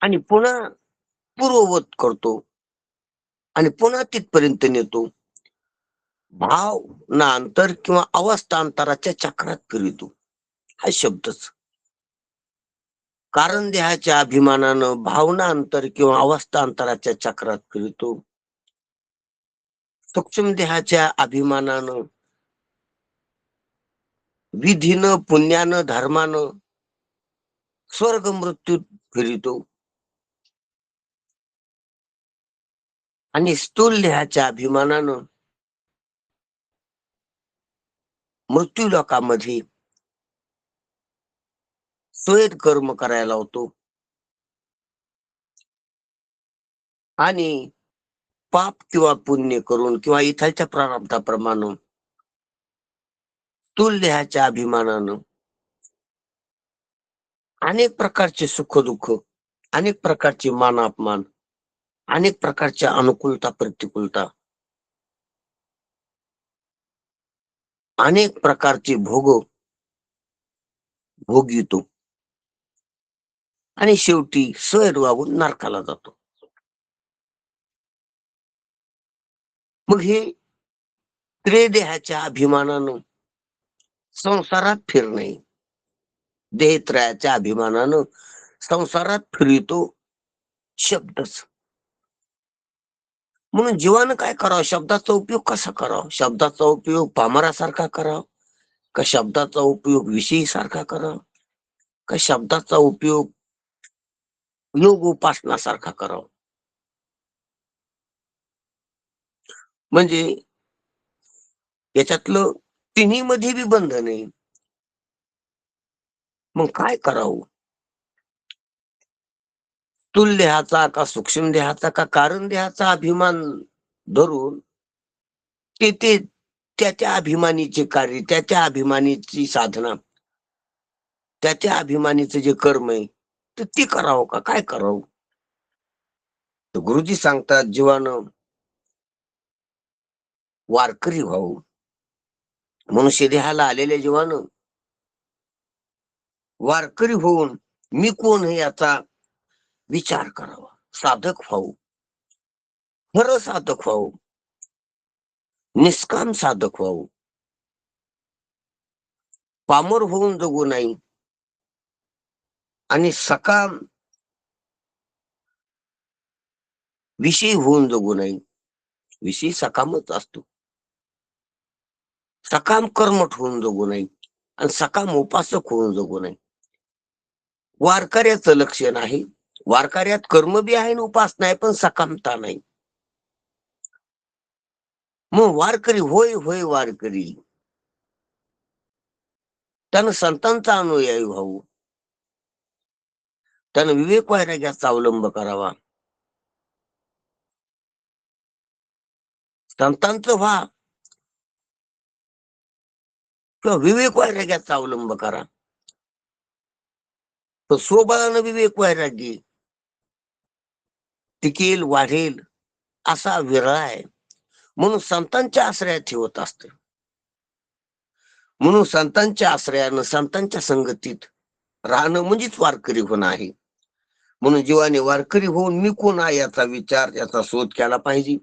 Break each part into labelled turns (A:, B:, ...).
A: आणि पुन्हा पूर्ववत करतो आणि पुन्हा तिथपर्यंत नेतो. भाव ना अंतर किंवा अवस्थांतराच्या चक्रात फिरतो हा शब्दच. कारण देहाच्या अभिमानानं भावना अंतर किंवा अवस्था अंतराच्या चक्रात फिरतो. सूक्ष्म देहाच्या अभिमानानं, विधीनं, पुण्यानं, धर्मानं स्वर्ग मृत्यूत फिरतो. आणि स्थूल देहाच्या अभिमानानं मृत्यू लोकामध्ये स्वेद कर्म करायला होतो आणि पाप किंवा पुण्य करून किंवा इथालच्या प्रारब्धाप्रमाणे स्थूल देहाच्या अभिमानानं अनेक प्रकारचे सुख दुःख, अनेक प्रकारचे मान अपमान, अनेक प्रकारच्या अनुकूलता प्रतिकूलता, अनेक प्रकारचे भोगितो आणि शेवटी सैर वागून नरकाला जातो. मग हे त्रिदेहाच्या अभिमानानं संसारात फिरणे, देहत्रयाच्या अभिमानानं संसारात फिरतो शब्दच. म्हणून जीवानं काय करावं, शब्दाचा उपयोग कसा करावा, शब्दाचा उपयोग पामरासारखा करावा का शब्दाचा उपयोग विषयी सारखा करावा का शब्दाचा उपयोग योग उपासनासारखा करावा. म्हणजे याच्यातलं तिन्ही मध्ये बी बंधन आहे. मग काय करावं, स्थूल देहाचा का सूक्ष्म देहाचा का कारण देहाचा अभिमान धरून ते त्याच्या अभिमानीचे कार्य, त्याच्या अभिमानीची साधना, त्याच्या अभिमानीचं जे कर्म आहे तर ते करावं का काय करावं. तर गुरुजी सांगतात जीवानं वारकरी व्हावं. मनुष्य देहाला आलेल्या जीवानं वारकरी होऊन मी कोण आहे याचा विचार करावा, साधक व्हावं, खरं साधक व्हावं, निष्काम साधक व्हावं, पामर होऊन जगू नाही आणि सकाम विषयी होऊन जगू नाही. विषयी सकामच असतो, सकाम कर्मठ होऊन जगू नाही आणि सकाम उपासक होऊन जगू नाही. वारकऱ्याचं लक्षण आहे, वारकऱ्यात कर्म बी आहे आणि उपासना आहे पण सकामता नाही. मग वारकरी होय होय वारकरी, त्यानं संतांचा अनुयायी व्हावं, त्यानं विवेक वैराग्याचा अवलंब करावा, संतांचं व्हा किंवा विवेक वैराग्याचा अवलंब करा. तर स्वबळानं विवेक वैराग्य टिकेल वाढेल असा विरळा आहे. म्हणून संतांच्या आश्रयात होत असत. म्हणून संतांच्या आश्रयानं संतांच्या संगतीत राहणं म्हणजेच वारकरी होणं आहे. म्हणून जीवाने वारकरी होऊन मी कोण आहे याचा विचार, याचा शोध केला पाहिजे.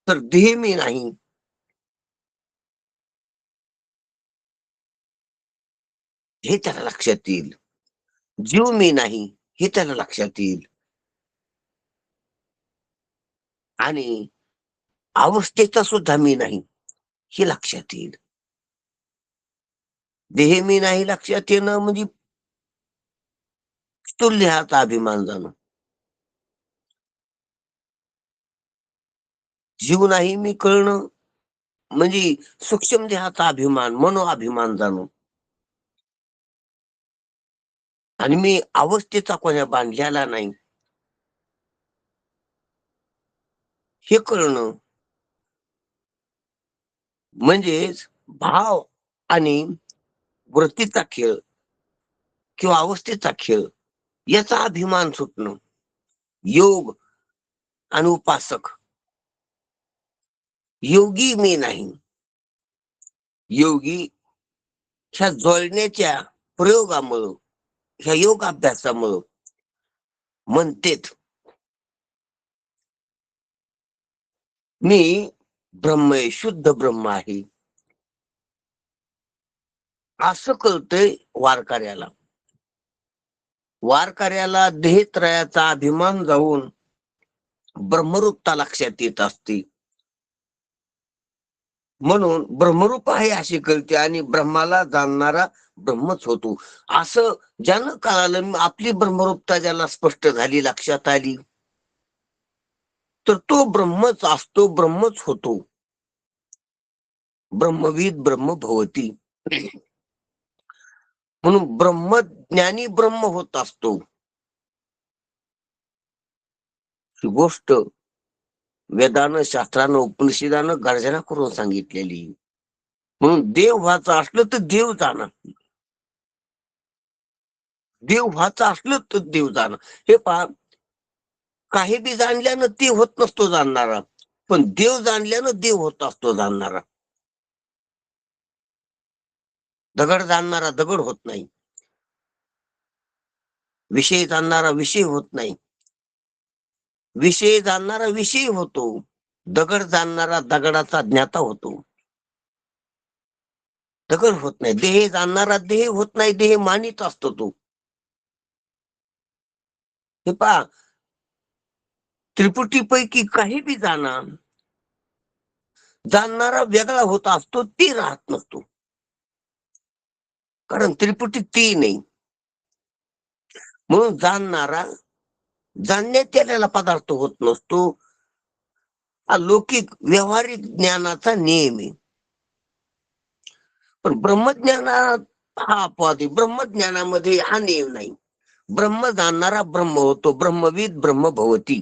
A: तर देह मी नाही, हे त्याला लक्षात येईल. जीव मी नाही हे त्याला लक्षात येईल. आणि अवस्थेचा सुद्धा मी नाही हे लक्षात येईल. देह मी नाही लक्षात येणं म्हणजे स्थूल देहाचा अभिमान जाणं. जीव नाही मी कळणं म्हणजे सूक्ष्म देहाचा अभिमान, मनोअभिमान जाणं. आणि मी अवस्थेचा कोण्या बांधलेला नाही हे कळणं म्हणजेच भाव आणि वृत्तीचा खेळ किंवा अवस्थेचा खेळ याचा अभिमान सुटणं. योग आणि उपासक, योगी मी नाही, योगी ह्या जोडण्याच्या प्रयोगामुळं, ह्या योग अभ्यासामुळं म्हणतेत मी ब्रह्म आहे, शुद्ध ब्रह्म आहे, असं कळतंय वारकऱ्याला. वारकऱ्याला देहत्रयाचा अभिमान जाऊन ब्रह्मरूपता लक्षात येत असते. म्हणून ब्रह्मरूप आहे अशी कळते आणि ब्रह्माला जाणणारा ब्रह्मच होतो असं ज्यानं कळालं. आपली ब्रह्मरूपता ज्याला स्पष्ट झाली, लक्षात आली, तर तो ब्रह्मच असतो, ब्रह्मच होतो. ब्रह्मविद ब्रह्म भवती. म्हणून ब्रह्मज्ञानी ब्रह्म होत असतो. ही गोष्ट वेदानं, शास्त्रानं, उपनिषदानं गर्जना करून सांगितलेली. म्हणून देव व्हायचं असलं तर देव जाणं, देव व्हायचं असलं तर देव जाणं. हे पहा, काही बी जाणल्यानं ते होत नसतो जाणणारा, पण देव जाणल्यानं देव होत असतो जाणणारा. दगड जाणणारा दगड होत नाही, विषय जाणणारा विषय होत नाही, विषय जाणणारा विषय होतो. दगड जाणणारा दगडाचा ज्ञाता होतो, दगड होत नाही. देह जाणणारा देह होत नाही, देह मानित असतो तो. हे पहा, त्रिपुटीपैकी काही बी जाणणारा वेगळा होत असतो, ती राहत नसतो. कारण त्रिपुटी ती नाही. म्हणून जाणणारा जाणण्यात आलेला पदार्थ होत नसतो. हा लौकिक व्यवहारिक ज्ञानाचा नियम आहे. पण ब्रह्मज्ञानात हा अपवाद आहे. ब्रह्मज्ञानामध्ये हा नियम नाही. ब्रह्म जाणणारा ब्रह्म होतो, ब्रह्मविद ब्रह्म भवती.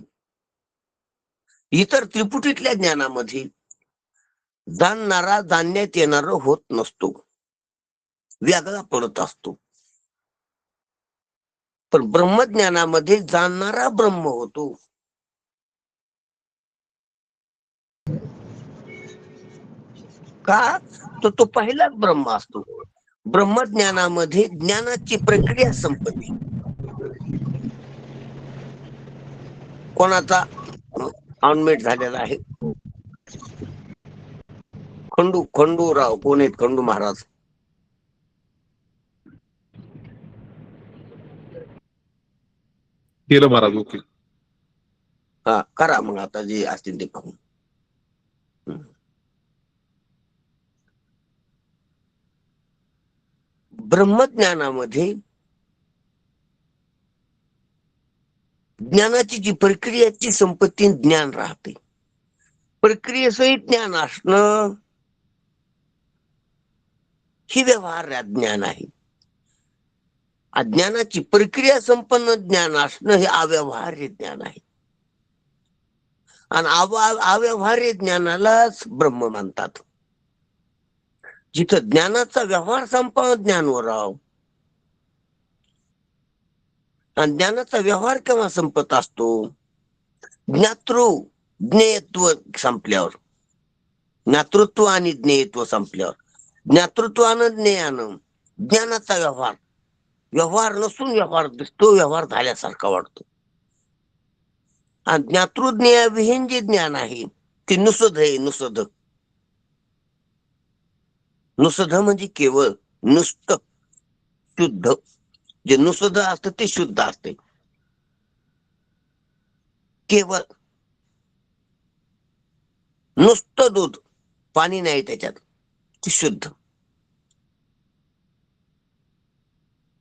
A: इतर त्रिपुटीतल्या ज्ञानामध्ये जाणणारा जाणण्यात येणार होत नसतो, वेगळा पडत असतो. पण ब्रह्मज्ञानामध्ये जाणणारा ब्रह्म होतो. का? तर तो पहिलाच ब्रह्म असतो. ब्रह्मज्ञानामध्ये ज्ञानाची प्रक्रिया संपत्ती. कोणाचा ऑनमेट झालेला आहे? खंडूराव कोण आहेत? खंडू महाराज.
B: केलं महाराज. ओके.
A: हा, करा मग आता जे असतील ते पाहून. ब्रह्मज्ञानामध्ये ज्ञानाची जी प्रक्रियाची संपत्ती ज्ञान राहते. प्रक्रियेसहित ज्ञान असणं ही व्यवहार ज्ञान आहे. अज्ञानाची प्रक्रिया संपन्न ज्ञान असणं हे अव्यवहार्य ज्ञान आहे. आणि अव्यवहार्य ज्ञानालाच ब्रह्म मानतात. जिथं ज्ञानाचा व्यवहार संपन्न ज्ञानवर राव. आणि ज्ञानाचा व्यवहार केव्हा संपत असतो? ज्ञातृ ज्ञेयत्व संपल्यावर, ज्ञातृत्व आणि ज्ञेयत्व संपल्यावर. ज्ञातृत्वानं ज्ञेयानं ज्ञानाचा व्यवहार नसून व्यवहार दिसतो, व्यवहार झाल्यासारखा वाटतो. आणि ज्ञातृज्ञेयाविहीन जे ज्ञान आहे ते नुसद आहे. नुसद म्हणजे केवळ, नुसतं, शुद्ध. जे नुसद असतं ते शुद्ध असते, केवळ. नुसतं दूध, पाणी नाही त्याच्यात, ते शुद्ध.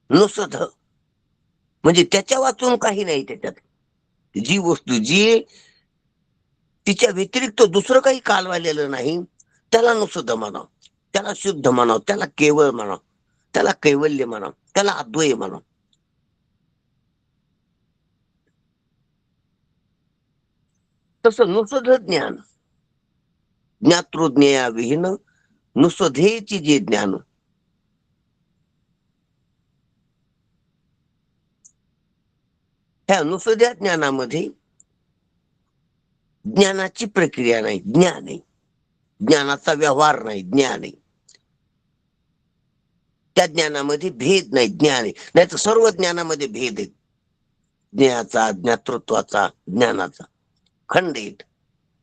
A: नुसद म्हणजे त्याच्या वाचून काही नाही त्याच्यात. जी वस्तू जी तिच्या व्यतिरिक्त दुसरं काही कालवालेलं नाही, त्याला नुसद म्हणाव, त्याला शुद्ध म्हणाव, त्याला केवळ म्हणाव, त्याला कैवल्य म्हणाव, त्याला अद्वय म्हणाव. तसं नुसद ज्ञान, ज्ञातृज्ञेयाविहीन नुसधेची जे ज्ञान, ह्या नुसद्या ज्ञानामध्ये ज्ञानाची प्रक्रिया नाही, ज्ञान आहे. ज्ञानाचा व्यवहार नाही, ज्ञान आहे. त्या ज्ञानामध्ये भेद नाही, ज्ञान आहे. नाही तर सर्व ज्ञानामध्ये भेद आहे. ज्ञाचा, ज्ञातृत्वाचा, ज्ञानाचा खंड आहेत.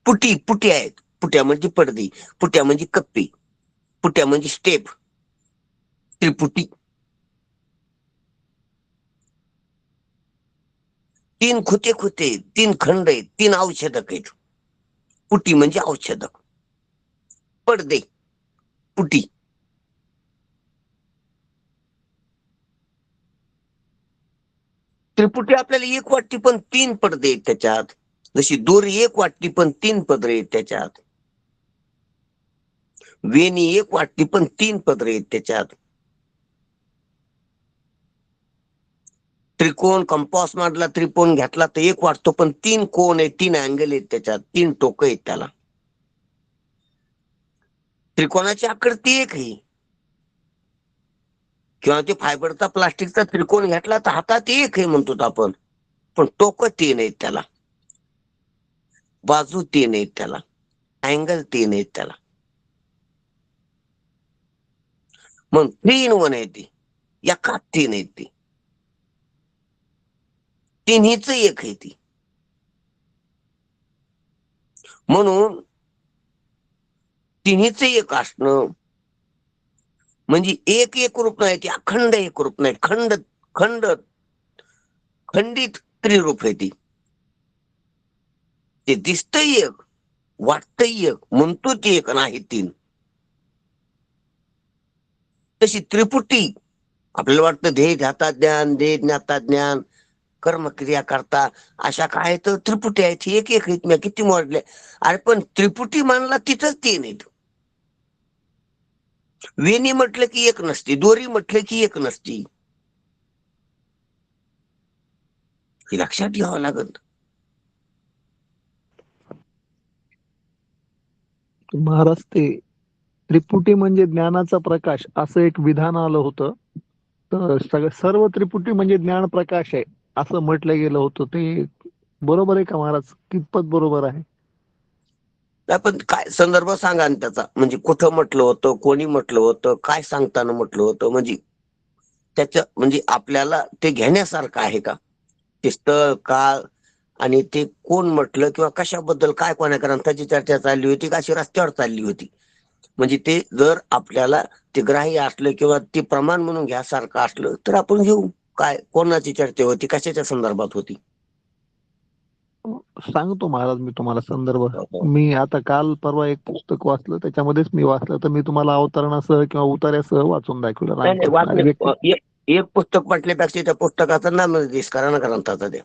A: पुटी पुटी आहेत. पुट्या म्हणजे पडदी, पुट्या म्हणजे कप्पी, पुट्या म्हणजे स्टेप, त्रिपुटी. तीन खुते खुते, तीन खंड आहेत, तीन औषधक आहेत. पुटी म्हणजे औषधक, पडदे, पुटी. त्रिपुटी आपल्याला एक वाटते पण तीन पडदे आहेत त्याच्यात. जशी दोरी एक वाटली पण तीन पदरे आहेत त्याच्यात. वेणी एक वाटली पण तीन पदरे आहेत त्याच्यात. त्रिकोण कंपास मधला त्रिकोण घेतला तर एक वाटतो पण तीन कोण आहेत, तीन अँगल आहेत त्याच्यात, तीन टोक आहेत त्याला. त्रिकोणाची आकृती एक आहे. किंवा ते फायबरचा प्लास्टिकचा त्रिकोण घेतला तर हातात एक आहे म्हणतो आपण, पण टोक तीन आहेत त्याला, बाजू तीन आहेत त्याला, अँगल तीन आहेत त्याला. मग 3 in 1 आहे ती, एकात तीन आहेत ती, तिन्हीच एक आहे ती. म्हणून तिन्हीच एक असणं म्हणजे एक एक रूप नाही, ती अखंड एक रूप नाही, खंड खंड खंडित त्रिरूप आहे ती. ते दिसतंय एक, वाटतंय एक, म्हणतो ती एक नाही तीन. तशी त्रिपुटी आपल्याला वाटतं ध्येय ध्याता ज्ञान, ध्येय ज्ञाता ज्ञान, कर्मक्रिया करता, अशा काय तर त्रिपुटी आहेत. एक एक आहेत, मी किती मोडले. अरे पण त्रिपुटी मानला तिथंच तीन आहेत. वेणी म्हटलं की एक नसती, दोरी म्हटलं की एक नसती, हे लक्षात घ्यावं लागत.
B: महाराज ते त्रिपुटी म्हणजे ज्ञानाचा प्रकाश असं एक विधान आलं होतं. तर सर्व त्रिपुटी म्हणजे ज्ञान प्रकाश आहे असं म्हटलं गेलं होतं. ते बरोबर आहे का महाराज? कितपत बरोबर आहे?
A: नाही पण काय संदर्भ सांगा ना त्याचा, म्हणजे कुठं म्हटलं होतं, कोणी म्हटलं होतं, काय सांगताना म्हटलं होतं, म्हणजे त्याचं म्हणजे आपल्याला ते घेण्यासारखं आहे का, ते स्थळ काळ आणि ते कोण म्हटलं किंवा कशाबद्दल, काय कोण्या ग्रंथाची चर्चा चालली होती का अशी रस्त्यावर चालली होती. म्हणजे ते जर आपल्याला ते ग्राह्य असलं किंवा ते प्रमाण म्हणून घ्यासारखं असलं तर आपण घेऊ. काय कोणाची चर्चा होती, कशाच्या संदर्भात होती?
B: सांगतो महाराज मी तुम्हाला संदर्भ.
A: हो, हो.
B: मी आता काल परवा एक पुस्तक वाचलं, त्याच्यामध्येच मी वाचलं, तर मी तुम्हाला अवतरणासह किंवा उतार्यासह वाचून दाखवलं.
A: नाही नाही
B: रामकृष्ण हरी व्यक्ती.
A: वाचले, एक पुस्तक वाटल्यापेक्षा त्या पुस्तकाचं नाम करा ना ग्रंथाचा ते.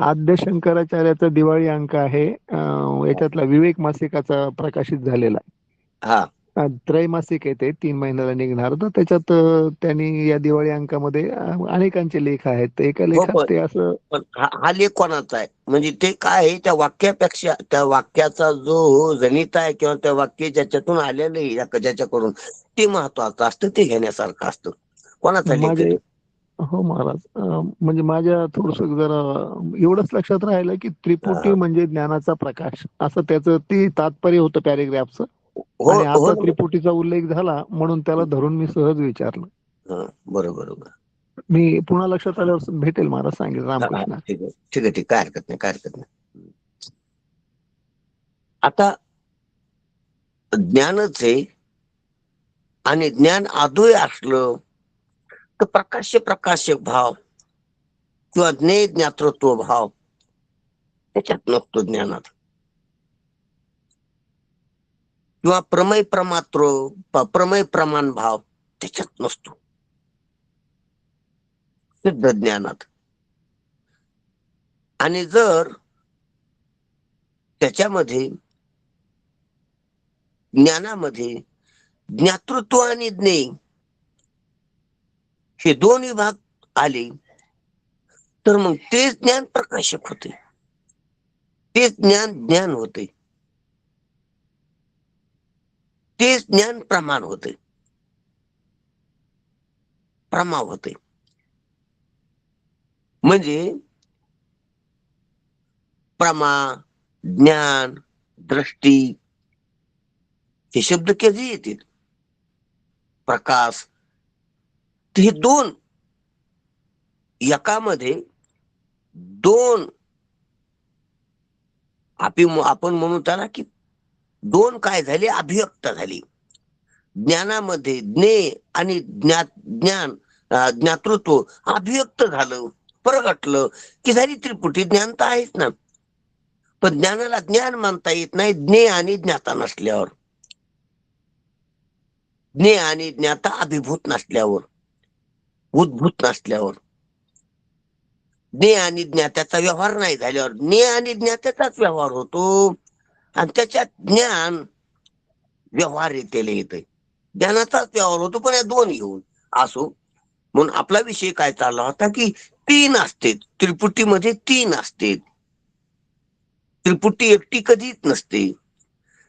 B: आद्य शंकराचार्याचा दिवाळी अंक आहे, याच्यातला विवेक मासिकाचा प्रकाशित झालेला.
A: हा
B: त्रैमासिक आहे ते, 3 महिन्याला निघणार. तर त्याच्यात त्यांनी या दिवाळी अंकामध्ये अनेकांचे लेख आहेत. तर एका
A: हो
B: लेखात ते असं
A: पण हा लेख कोणाचा आहे, म्हणजे ते काय आहे, त्या वाक्यापेक्षा त्या वाक्याचा जो जनित आहे किंवा त्या वाक्य ज्याच्यातून आलेलं आहे ज्याच्याकडून, ते महत्वाचं असतं, ते घेण्यासारखं असतं. कोणाचा लेख आहे
B: माझे
A: तो?
B: हो महाराज, म्हणजे माझ्या थोडस जरा एवढंच लक्षात राहिलं की त्रिपुटी
A: हा.
B: म्हणजे ज्ञानाचा प्रकाश, असं त्याचं ते तात्पर्य होतं पॅरेग्राफचं.
A: हो
B: आणि
A: हो
B: आता
A: ना.
B: त्रिपुटीचा उल्लेख झाला म्हणून त्याला धरून मी सहज विचारलं.
A: हा, बरोबर बरोबर.
B: मी पुन्हा लक्षात आल्यावर भेटेल महाराज, सांगेल.
A: हा, हा,
B: रामकृष्ण.
A: ठीक आहे ठीक आहे ठीक, काय हरकत नाही, काय हरकत नाही. आता ज्ञानच आहे आणि ज्ञान आदोय असलं तर प्रकाश्य भाव किंवा ज्ञेय ज्ञातृत्व भाव त्याच्यात नसतो ज्ञानात, किंवा प्रमेय प्रमाण भाव त्याच्यात नसतो सिद्ध ज्ञानात. आणि जर त्याच्यामध्ये ज्ञानामध्ये ज्ञातृत्व आणि ज्ञेय हे दोन विभाग आले तर मग तेच ज्ञान प्रकाशक होते, तेच ज्ञान ज्ञान होते, तेच ज्ञान प्रमाण होते, प्रमाव होते. म्हणजे प्रमा, ज्ञान, दृष्टी हे शब्द कधी येतील, प्रकाश, हे दोन एकामध्ये दोन आपण म्हणू त्याला की दोन काय झाले, अभिव्यक्त झाली. ज्ञानामध्ये ज्ञेय आणि ज्ञान ज्ञातृत्व अभिव्यक्त झालं, प्रगटलं की झाली त्रिपुटी. ज्ञान तर आहेच ना, पण ज्ञानाला ज्ञान मानता येत नाही ज्ञेय आणि ज्ञाता नसल्यावर, ज्ञेय आणि ज्ञाता अभिभूत नसल्यावर, उद्भूत नसल्यावर, ज्ञेय आणि ज्ञात्याचा व्यवहार नाही झाल्यावर ज्ञेय आणि ज्ञात्याचाच व्यवहार होतो. आणि त्याच्यात ज्ञान व्यवहार येतेले येते, ज्ञानाचाच व्यवहार होतो, पण या दोन येऊन असो. म्हणून आपला विषय काय चालला होता की तीन असते त्रिपुटीमध्ये, तीन असते. त्रिपुटी एकटी कधीच नसते,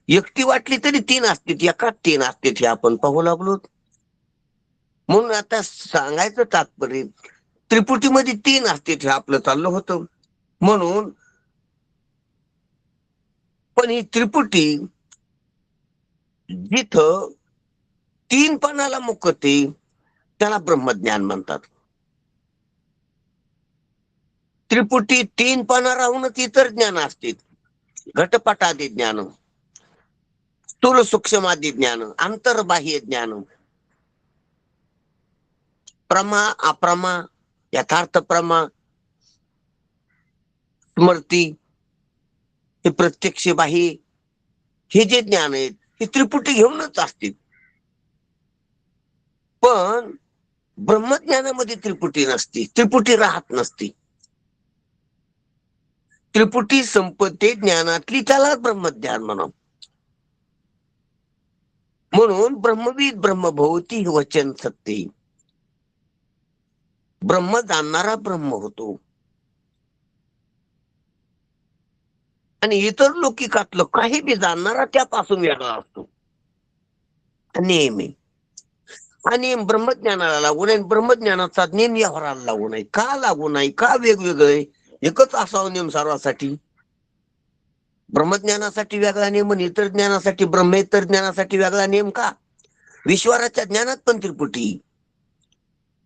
A: एकटी वाटली तरी तीन असते, एकाच तीन असते हे आपण पाहू लागलो. म्हणून आता सांगायचं तात्पर्य त्रिपुटीमध्ये तीन असते हे आपलं चाललं होतं. म्हणून पण ही त्रिपुटी जिथं तीनपणाला मुकते त्याला ब्रह्मज्ञान म्हणतात. त्रिपुटी तीनपणा राहूनच इतर ज्ञान असते, घटपटादी ज्ञान, स्थूल सूक्ष्मादी ज्ञान, अंतर्बाह्य ज्ञान, प्रमा अप्रमा, यथार्थ प्रमा, स्मृती, हे प्रत्यक्ष बाह्य, हे जे ज्ञान आहेत हे त्रिपुटी घेऊनच असतील. पण ब्रह्मज्ञानामध्ये त्रिपुटी नसती, त्रिपुटी राहत नसती. त्रिपुटी संपत्ती ज्ञानातली त्याला ब्रह्मज्ञान म्हणा. म्हणून ब्रह्मविद ब्रह्मभवती हे वचन सत्य, ब्रह्म जाणणारा ब्रह्म होतो. आणि इतर लौकिकातलं काही बी जाणणारा त्यापासून वेगळा असतो. नेहमी आणि ब्रह्मज्ञानाला लागू नये, ब्रह्मज्ञानाचा नेम व्यवहाराला लागू नये. का लागू नाही, का वेगवेगळे, एकच असावं नेम सर्वांसाठी. ब्रह्मज्ञानासाठी वेगळा नेम आणि इतर ज्ञानासाठी, ब्रह्मेतर ज्ञानासाठी वेगळा नेम का? विश्वाराच्या ज्ञानात पण त्रिपुटी,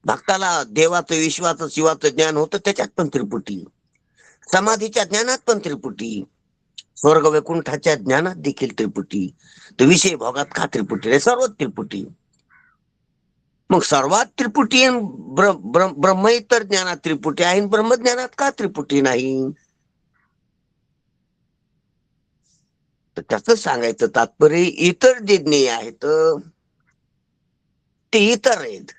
A: भक्ताला देवाचं विश्वाचं शिवाचं ज्ञान होतं त्याच्यात पण त्रिपुटी, समाधीच्या ज्ञानात पण त्रिपुटी, स्वर्ग वैकुंठाच्या ज्ञानात देखील त्रिपुटी, तर विषय भोगात का त्रिपुटी रे? सर्व त्रिपुटी. मग सर्वात त्रिपुटी ब्रह्मेतर ज्ञानात त्रिपुटी आहे, ब्रह्मज्ञानात का त्रिपुटी नाही? तर त्याच सांगायचं तात्पर्य इतर जे ज्ञेय आहेत ते इतर आहेत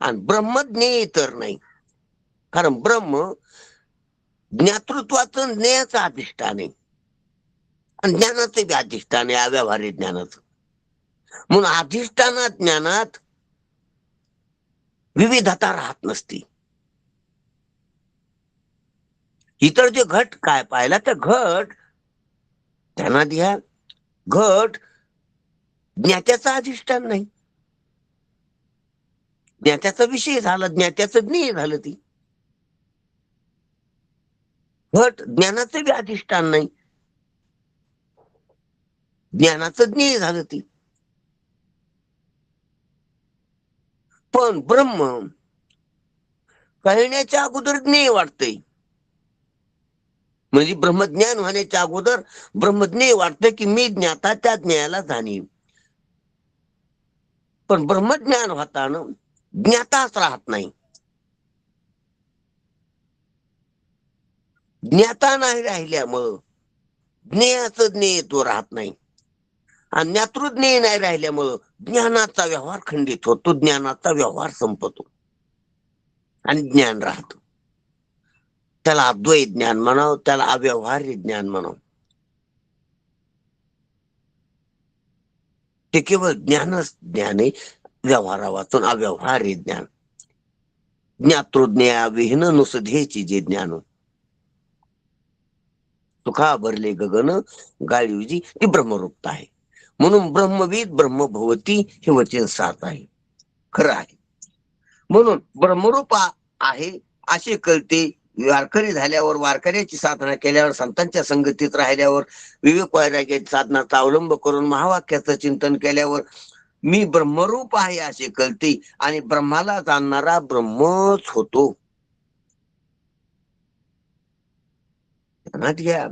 A: आणि ब्रह्मज्ञेय इतर नाही. कारण ब्रह्म ज्ञातृत्वाचं ज्ञेयाचं अधिष्ठान आहे आणि ज्ञानाचं बी अधिष्ठान आहे, अव्यवहारिक ज्ञानाचं. म्हणून अधिष्ठानात ज्ञानात विविधता राहत नसती. इतर जे घट काय पाहिला तर घट ध्यानात घ्या, घट ज्ञात्याचं अधिष्ठान नाही, ज्ञात्याचा विषय झाला, ज्ञात्याचं ज्ञेय झालं. ती घट ज्ञानाचं बी अधिष्ठान नाही, ज्ञानाचं ज्ञेय झालं. ती पण ब्रह्म कळण्याच्या अगोदर ज्ञेय वाटतंय, म्हणजे ब्रह्मज्ञान होण्याच्या अगोदर ब्रह्मज्ञेय वाटतंय की मी ज्ञाता त्या ज्ञानाला जाणीव. पण ब्रह्मज्ञान होताना ज्ञाताच राहत नाही, ज्ञाता नाही राहिल्यामुळं ज्ञेयाचं ज्ञेयत्व राहत नाही आणि ज्ञातृज्ञेय नाही राहिल्यामुळं ज्ञानाचा व्यवहार खंडित होतो, ज्ञानाचा व्यवहार संपतो आणि ज्ञान राहतो. त्याला अद्वैत ज्ञान म्हणावं, त्याला अव्यवहार्य ज्ञान म्हणावं. ते केवळ ज्ञानच ज्ञान आहे, व्यवहारा वाचून अव्यवहार्य ज्ञान. ज्ञातृज्ञेयाविहीन नुसधेची जे ज्ञान, तुका भरले गगन गाळीवजी, ती ब्रह्मरूपता आहे. म्हणून ब्रह्मविद ब्रह्मभवती हे वचन साथ आहे, खरं आहे. म्हणून ब्रह्मरूप आहे असे कळते वारकरी झाल्यावर, वारकऱ्याची साधना केल्यावर, संतांच्या संगतीत राहिल्यावर, विवेक वैराग्याची साधनाचा अवलंब करून महावाक्याचं चिंतन केल्यावर मी ब्रह्मरूप आहे असे कळते आणि ब्रह्माला जाणणारा ब्रह्मच होतो. ध्यानात घ्या.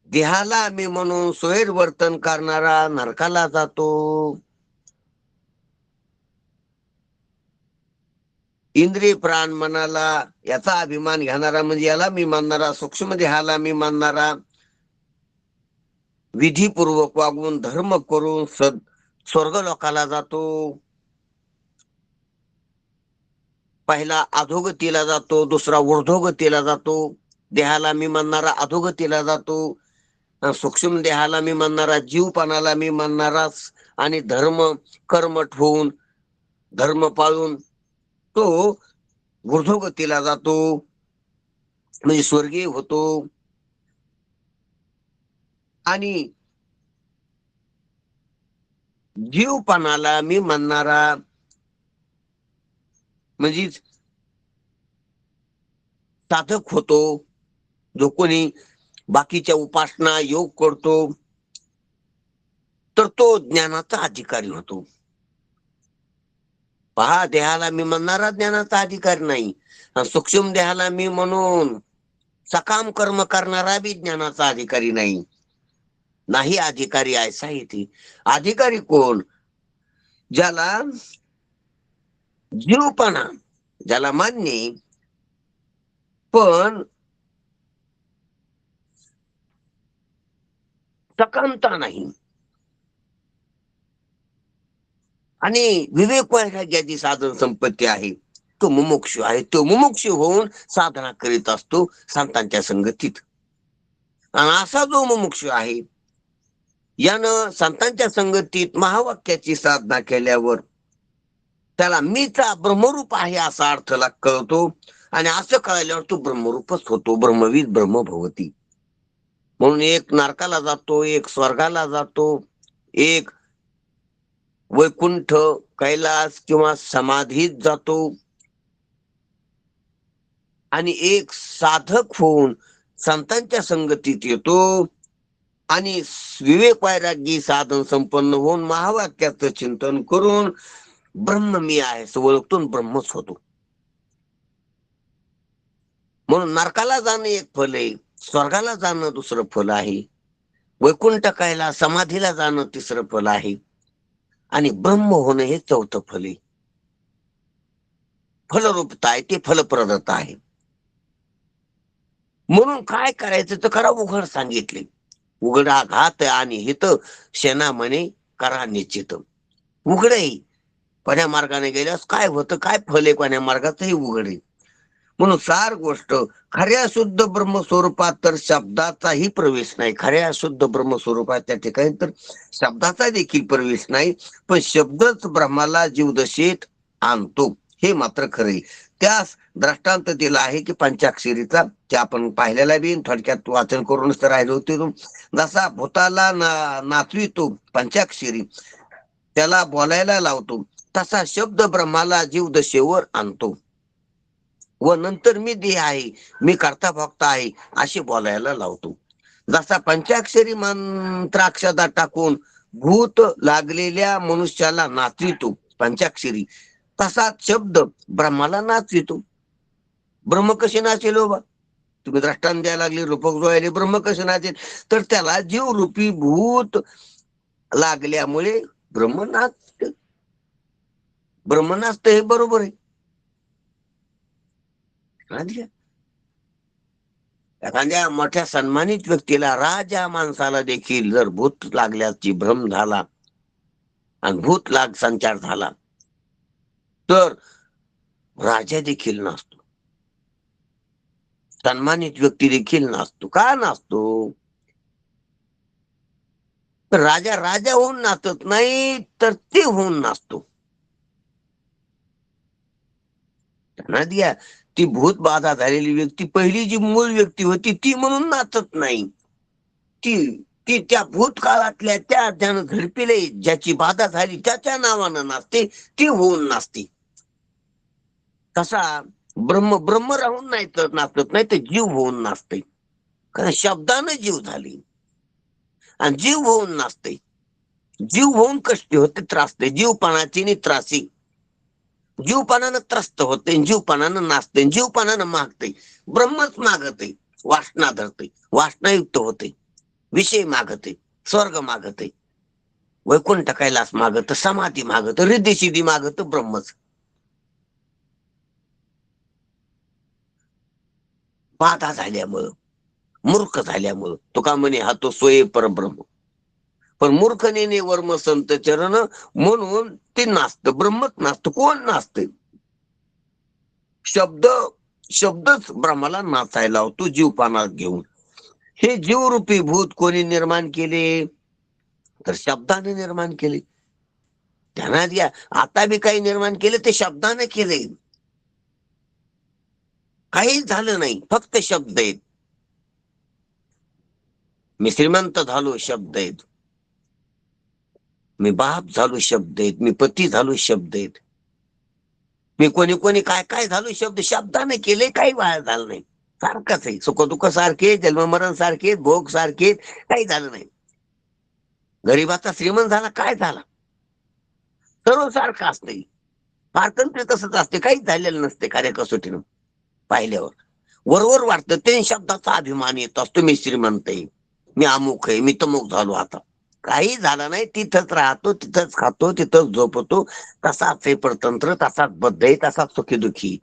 A: देहाला मी म्हणून सोयर वर्तन करणारा नरकाला जातो. इंद्रिय प्राण मनाला याचा अभिमान घेणारा म्हणजे याला मी मानणारा, सूक्ष्म देहाला मी मानणारा, विधीपूर्वक वागून धर्म करून स्वर्ग लोकाला जातो. पहिला अधोगतीला जातो, दुसरा ऊर्ध्वगतीला जातो. देहाला मी मानणारा अधोगतीला जातो, सूक्ष्म देहाला मी मानणारा, जीवपणाला मी मानणारा आणि धर्म कर्मठ होऊन धर्म पाळून तो ऊर्ध्वगतीला जातो, म्हणजे स्वर्गीय होतो. आणि जीवपणाला मी मानणारा म्हणजे साधक होतो, जो कोणी बाकीच्या उपासना योग करतो तर तो ज्ञानाचा अधिकारी होतो. पहा, देहाला मी म्हणणारा ज्ञानाचा अधिकारी नाही, सूक्ष्म देहाला मी म्हणून सकाम कर्म करणारा बी ज्ञानाचा अधिकारी नाही. नाही अधिकारी ऐसा येते. अधिकारी कोण? ज्याला जीवपणा, ज्याला मान्य पण सकामता नाही आणि विवेक वैराग्याची साधन संपत्ती आहे, तो मुमुक्षु आहे. तो मुमुक्षु होऊन साधना करीत असतो संतांच्या संगतीत. आणि असा जो मुमुक्षु आहे यानं संतांच्या संगतीत महावाक्याची साधना केल्यावर त्याला मीचा ब्रह्मरूप आहे असा अर्थ कळतो. आणि असं कळल्यावर तो ब्रह्मरूपच होतो. ब्रह्मविद ब्रह्म भवती. म्हणून एक नरकाला जातो, एक स्वर्गाला जातो, एक वैकुंठ कैलास किंवा समाधीत जातो, आणि एक साधक होऊन संतांच्या संगतीत येतो आणि विवेक वैराग्य साधन संपन्न होऊन महावाक्याचं चिंतन करून ब्रह्म मी आहे ओळखून ब्रह्मच होतो. म्हणून नरकाला जाणं एक फल आहे, स्वर्गाला जाणं दुसरं फल आहे, वैकुंठकायला समाधीला जाणं तिसरं फल आहे, आणि ब्रह्म होणं हे चौथं फल आहे. फलरूपता आहे, ते फलप्रदता आहे. म्हणून काय करायचं तर करा उघड सांगितले. उघडा घात आणि हित शेना म्हणे करा निश्चित. उघड आहे, कोण्या मार्गाने गेल्यास काय होतं, काय फल आहे कोण्या मार्गाचं हे उघड आहे. म्हणून सार गोष्ट खऱ्या शुद्ध ब्रह्मस्वरूपात तर शब्दाचाही प्रवेश नाही. खऱ्या शुद्ध ब्रह्मस्वरूपात त्या ठिकाणी तर शब्दाचा देखील प्रवेश नाही, पण शब्दच ब्रह्माला जीवदशेत आणतो हे मात्र खरे. त्यास दृष्टांत दिला आहे की पंचाक्षरीचा, ते आपण पाहिलेला बी थोडक्यात वाचन करूनच तर राहिलो होतो. जसा भूताला नाचवितो पंचाक्षरी, त्याला बोलायला लावतो, तसा शब्द ब्रह्माला जीवदशेवर आणतो व नंतर मी देह आहे, मी कर्ता भोक्ता आहे असे बोलायला लावतो. जसा पंचाक्षरी मंत्राक्षदा टाकून भूत लागलेल्या मनुष्याला नाचवितो पंचाक्षरी, तसाच शब्द ब्रह्माला नाचवितो. ब्रह्म कसे नाचेल बा? तुम्ही दृष्टांत द्यायला लागले, रूपक जोयाले ब्रह्म कसे नाचेल? तर त्याला जीव रूपी भूत लागल्यामुळे ब्रह्म नाचत. ब्रह्म नाचत हे बरोबर आहे. एखाद्या मोठ्या सन्मानित व्यक्तीला, राजा माणसाला देखील जर भूत लागल्याची भ्रम झाला आणि भूत लाग संचार झाला तर राजा देखील नाचतो, सन्मानित व्यक्ती देखील नाचतो. का नाचतो? तर राजा राजा होऊन नाचत नाही, तर ते होऊन नाचतो. द्या ती भूत बाधा झालेली व्यक्ती, पहिली जी मूळ व्यक्ती होती ती म्हणून नाचत नाही. ती ती त्या भूतकाळातल्या त्या ज्यानं झडपिले, ज्याची बाधा झाली त्याच्या नावानं नाचते, ती होऊन नाचते. कसा ब्रह्म ब्रह्म राहून नाही तर नाचत नाही, तर जीव होऊन नाचते. कारण शब्दानं जीव झाली आणि जीव होऊन नाचते. जीव होऊन कष्टी होते, त्रासते. जीवपणाची नि त्रासी, जीवपणानं त्रस्त होते, जीवपणानं नाचते, जीवपणानं मागते. ब्रह्मच मागते, वासना धरते, वासनायुक्त होते, विषय मागते, स्वर्ग मागते, वैकुंठ कैलास मागत, समाधी मागत, रिद्धी सिद्धी मागत, ब्रह्मच. बाधा झाल्यामुळं, मूर्ख झाल्यामुळं तुका म्हणे हा तो सोये परब्रह्म. पण मूर्खने वर्म संत चरण, म्हणून ते नाचत, ब्रह्मच नाचत. कोण नाचते? शब्द, शब्दच ब्रह्माला नाचायला लावतो जीवपानात घेऊन. हे जीवरूपी भूत कोणी निर्माण केले? तर शब्दाने निर्माण केले. ध्यानात घ्या, आता बी काही निर्माण केले ते शब्दाने केले. काही झालं नाही, फक्त शब्द आहेत. मी श्रीमंत झालो, शब्द आहेत. मी बाप झालो, शब्द आहेत. मी पती झालो, शब्द आहेत. मी कोणी कोणी काय काय झालो, शब्द. शब्दाने केले, काही वाया झालं नाही. सारखंच आहे, सुख दुःख सारखे, जन्म मरण सारखे, भोग सारखे, काही झालं नाही. गरीबाचा श्रीमंत झाला, काय झाला? सर्व सारखं असते. स्वातंत्र्य तसंच असते, काहीच झालेलं नसते खऱ्या कसोटीनं पाहिल्यावर. वरवर वाटतं ते शब्दाचा अभिमान येत असतो. मी श्रीमंत आहे, मी अमुक आहे, मी तमुक झालो. आता काही झालं नाही, तिथंच राहतो, तिथंच खातो, तिथंच झोपतो. तसाच आहे परतंत्र, तसाच बद्ध आहे, तसाच सुखी दुखी.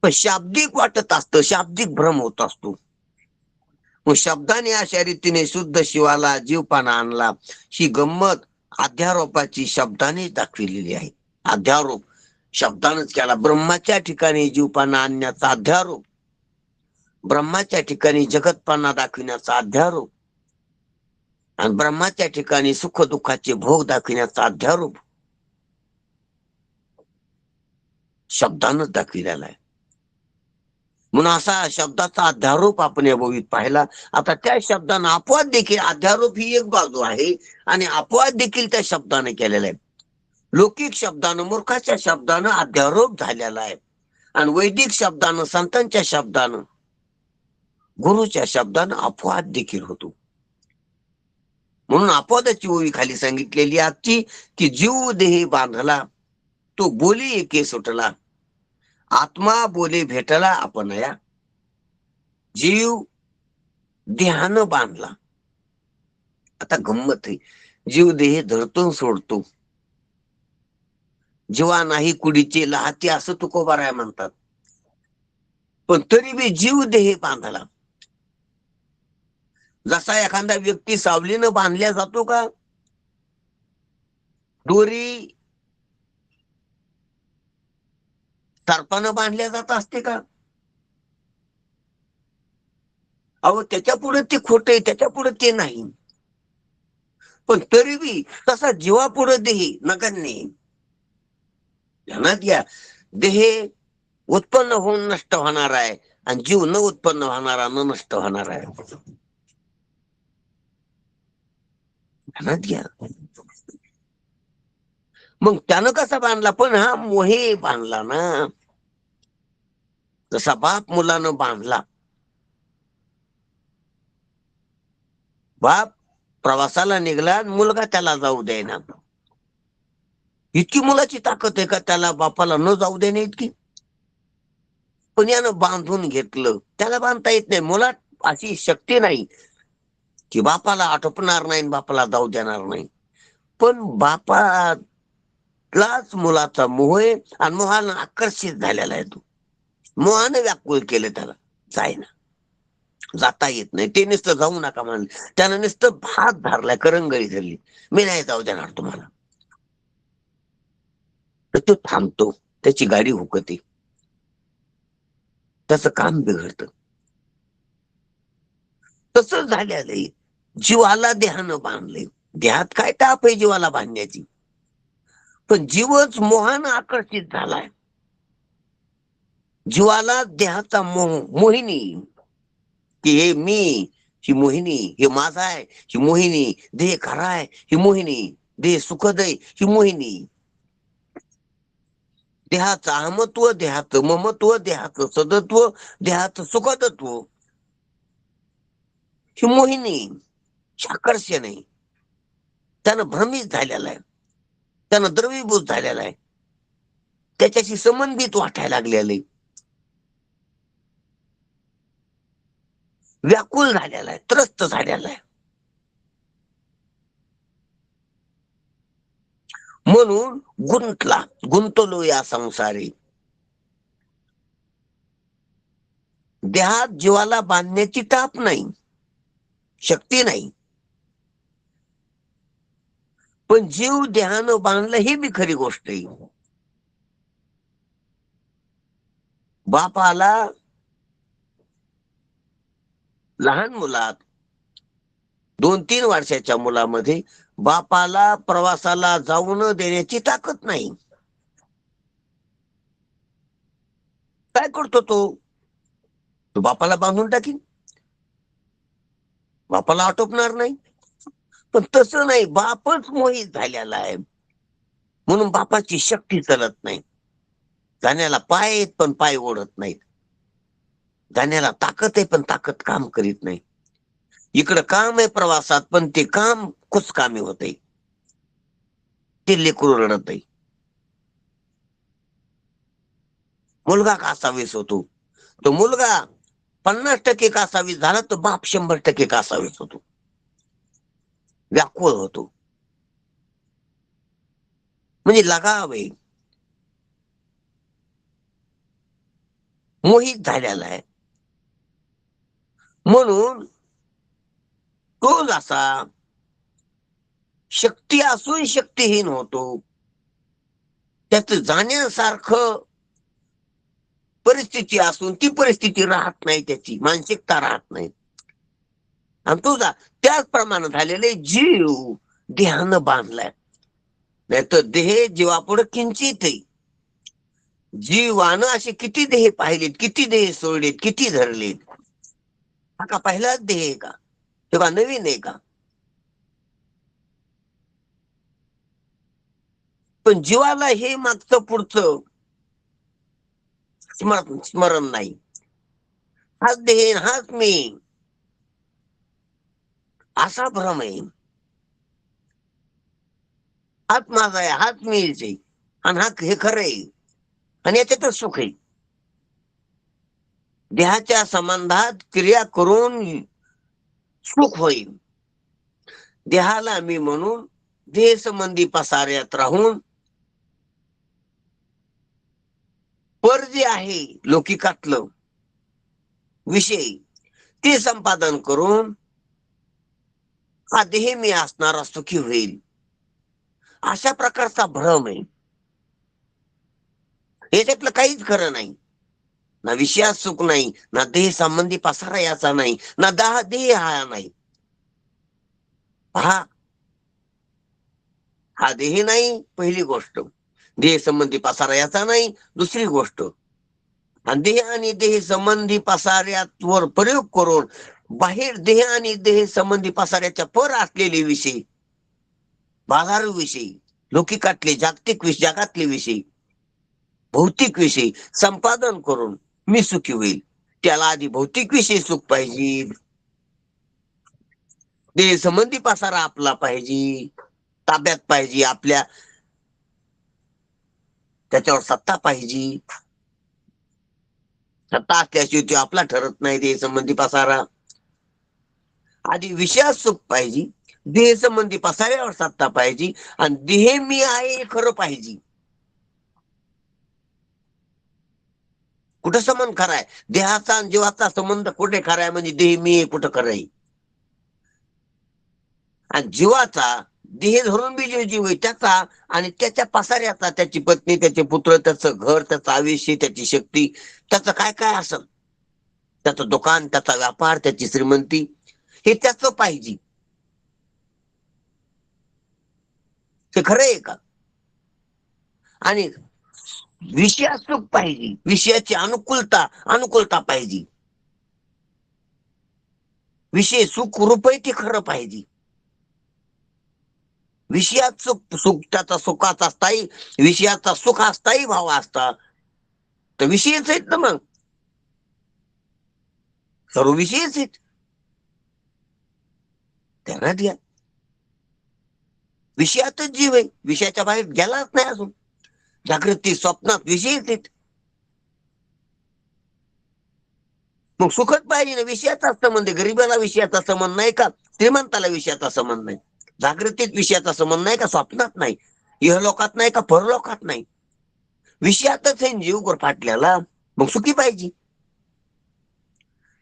A: पण शाब्दिक वाटत असतं, शाब्दिक भ्रम होत असतो. मग शब्दाने अशा रीतीने शुद्ध शिवाला जीवपाना आणला. ही गंमत अध्यारोपाची शब्दाने दाखविलेली आहे. अध्यारोप शब्दानच केला. ब्रह्माच्या ठिकाणी जीवपाना आणण्याचा अध्यारोप, ब्रह्माच्या ठिकाणी जगतपाना दाखविण्याचा अध्यारोप, आणि ब्रह्माच्या ठिकाणी सुख दुःखाचे भोग दाखविण्याचा अध्यारोप शब्दानच दाखविलेला आहे. म्हणून असा शब्दाचा अध्यारोप आपण या भूमीत पाहिला. आता त्या शब्दानं अपवाद देखील, अध्यारोप ही एक बाजू आहे आणि अपवाद देखील त्या शब्दाने केलेला आहे. लौकिक शब्दानं, मूर्खाच्या शब्दानं अध्यारोप झालेला आहे, आणि वैदिक शब्दानं, संतांच्या शब्दानं, गुरुच्या शब्दानं अपवाद देखील होतो. म्हणून अपवादाची ओवी खाली सांगितलेली आजची, की जीव देही बांधला, तो बोली एके सुटला, आत्मा बोले भेटला आपणया. जीव देहानं बांधला. आता गंमत आहे, जीव देह धरतो सोडतो. जीवा नाही कुडीचे लहाते, असं तुकोबाराय म्हणतात. पण तरी बी जीव देह बांधला. जसा एखादा व्यक्ती सावलीनं बांधल्या जातो का? दोरी सर्पानं बांधल्या जात असते का? अहो, त्याच्या पुढे ते खोट आहे, त्याच्या पुढे ते नाही. पण तरी बी तसा जीवापुढे देह नगण्य. ध्यानात घ्या, देह उत्पन्न होऊन नष्ट होणार आहे, आणि जीव न उत्पन्न होणारा, न नष्ट होणार आहे. ध्यानात घ्या. मग त्यानं कसा बांधला? पण हा मोहे बांधला ना. जसा बाप मुलानं बांधला. बाप प्रवासाला निघाला, मुलगा त्याला जाऊ देईना. इतकी मुलाची ताकद आहे का त्याला बापाला न जाऊ देणे इतकी? पण यानं बांधून घेतलं. त्याला बांधता येत नाही. मुलात अशी शक्ती नाही की बापाला आटोपणार नाही, बापाला जाऊ देणार नाही. पण बापालाच मुलाचा मोह आहे, आणि मोहानं आकर्षित झालेला आहे. तो मोहानं व्याकुळ केलं त्याला. जायना, जाता येत नाही. ते नुसतं जाऊ नका म्हणलं, त्यानं नुसतं हात धरलाय, करंगळी धरली, मी नाही जाऊ देणार तुम्हाला. तर तो थांबतो, त्याची गाडी हुकते, त्याचं काम बिघडतं. तसं झालेलं आहे. जीवाला देहानं बांधले. देहात काय ताप आहे जीवाला बांधण्याची? पण जीवच मोहानं आकर्षित झालाय. जीवाला देहाचा मोह, मोहिनी, की हे मी, ही मोहिनी, हे माझा आहे, ही मोहिनी, देह खरा आहे, ही मोहिनी, देह सुखद आहे, ही मोहिनी. देहाचं अहमत्व, देहाचं ममत्व, देहाचं सदत्व, देहाचं सुखदत्व, ही मोहिनी, आकर्षण आहे. त्यानं भ्रमित झालेला आहे, त्यानं द्रवीभूत झालेला आहे, त्याच्याशी संबंधित वाटायला लागलेलं आहे. व्याकुळ झालेला आहे, त्रस्त झालेला आहे. म्हणून गुंतलो या संसारी. देहात जीवाला बांधण्याची टाप नाही, शक्ती नाही. पण जीव देहानं बांधलं ही बी खरी गोष्ट आहे. बापाला लहान मुलात 2-3 वर्षाच्या मुलामध्ये बापाला प्रवासाला जाऊ न देण्याची ताकद नाही. काय करतो तो बापाला बांधून टाकीन, बापाला आटोपणार नाही. पण तसं नाही, बापच मोहित झालेला आहे. म्हणून बापाची शक्ती चलत नाही. जाण्याला पाय आहेत पण पाय ओढत नाहीत. जाण्याला ताकद आहे पण ताकद काम करीत नाही. इकडं काम आहे प्रवासात पण ते काम कुचकामी होते. ते लेकरू रडत आहे. मुलगा कासावीस होतो, तो मुलगा 50% कासावीस झाला तर बाप 100% कासावीस होतो, व्याकुळ होतो. म्हणजे लगाव आहे, मोहित झालेला आहे. म्हणून तो जसा शक्ती असून शक्तीहीन होतो, त्याच जाण्यासारखं परिस्थिती असून ती परिस्थिती राहत नाही, त्याची मानसिकता राहत नाही. आणि तुझा त्याचप्रमाणे झालेले जीव देहानं बांधलाय. नाही तर देह जीवापुढे किंचितही. जीवानं असे किती देह पाहिलेत, किती देह सोडलेत, किती धरलेत. हा का पहिलाच देह आहे का? तेव्हा नवीन आहे का? पण जीवाला हे मागचं पुढचं स्मरण नाही. हाच देह, हाच मी, असा भ्रम आहे. हाच माझा आहे, हाच मीच आहे, आणि हा हे खरं आहे, आणि याच्यातच सुख आहे. देहाच्या संबंधात क्रिया करून सुख होईल. देहाला मी म्हणून देह संबंधी पसाऱ्यात राहून पर जे आहे लौकिकातलं विषय ते संपादन करून हा देह मी असणारा सुखी होईल, अशा प्रकारचा भ्रम आहे. याच्यातलं काहीच खरं नाही. ना विषयात सुख नाही, ना देह संबंधी पसारा याचा नाही, ना देह हा नाही. हा हा देह नाही, पहिली गोष्ट. देह संबंधी पसारा याचा नाही, दुसरी गोष्ट. आणि देह आणि देह संबंधी पसाऱ्यावर प्रयोग करून बाहेर देह आणि देह संबंधी पसाऱ्याच्या पर असलेले विषय, बाजार विषयी, लौकिकातले जागतिक विषय, जगातले विषय, भौतिक विषय संपादन करून मी सुखी होईल. त्याला आधी भौतिक विषय सुख पाहिजे, देह संबंधी पसारा आपला पाहिजे, ताब्यात पाहिजे, आपल्या त्याच्यावर सत्ता पाहिजे. सत्ता असल्याशिवाय तो आपला ठरत नाही. देह संबंधी पसारा आधी विषयात सुख पाहिजे, देह संबंधी पसाऱ्यावर सत्ता पाहिजे, आणि देह मी आहे हे खरं पाहिजे. कुठं संबंध खरा आहे? देहाचा आणि जीवाचा संबंध कुठे खरा आहे? म्हणजे देह मी आहे कुठं खरं आहे? आणि जीवाचा देह धरून बी जीव आहे त्याचा, आणि त्याच्या पसाऱ्याचा, त्याची पत्नी, त्याचे पुत्र, त्याचं घर, त्याचं आयुष्य, त्याची शक्ती, त्याचं काय काय असेल, त्याचं दुकान, त्याचा व्यापार, त्याची श्रीमंती, हे त्याचं पाहिजे. ते खरं आहे का? आणि विषयात सुख पाहिजे, विषयाची अनुकूलता पाहिजे. विषय सुख रूप आहे ते खरं पाहिजे. विषयात सुख त्याचा सुखाचा स्थायी, विषयाचा सुख हा स्थायी भाव असता, तर विषयच आहेत ना. मग सर्व विषयच आहेत. त्यांना द्या. विषयातच जीव आहे, विषयाच्या बाहेर गेलाच नाही अजून. जागृती स्वप्नात विषयच आहेत. मग सुखच पाहिजे ना. विषयाचा संबंध आहे. गरीबाला विषयाचा संबंध नाही का, श्रीमंताला विषयाचा संबंध नाही. जागृतीत विषयाचा संबंध नाही का, स्वप्नात नाही, इहलोकात नाही का, परलोकात नाही, विषयातच आहे जीव गुरफाटल्याला. मग सुखी पाहिजे.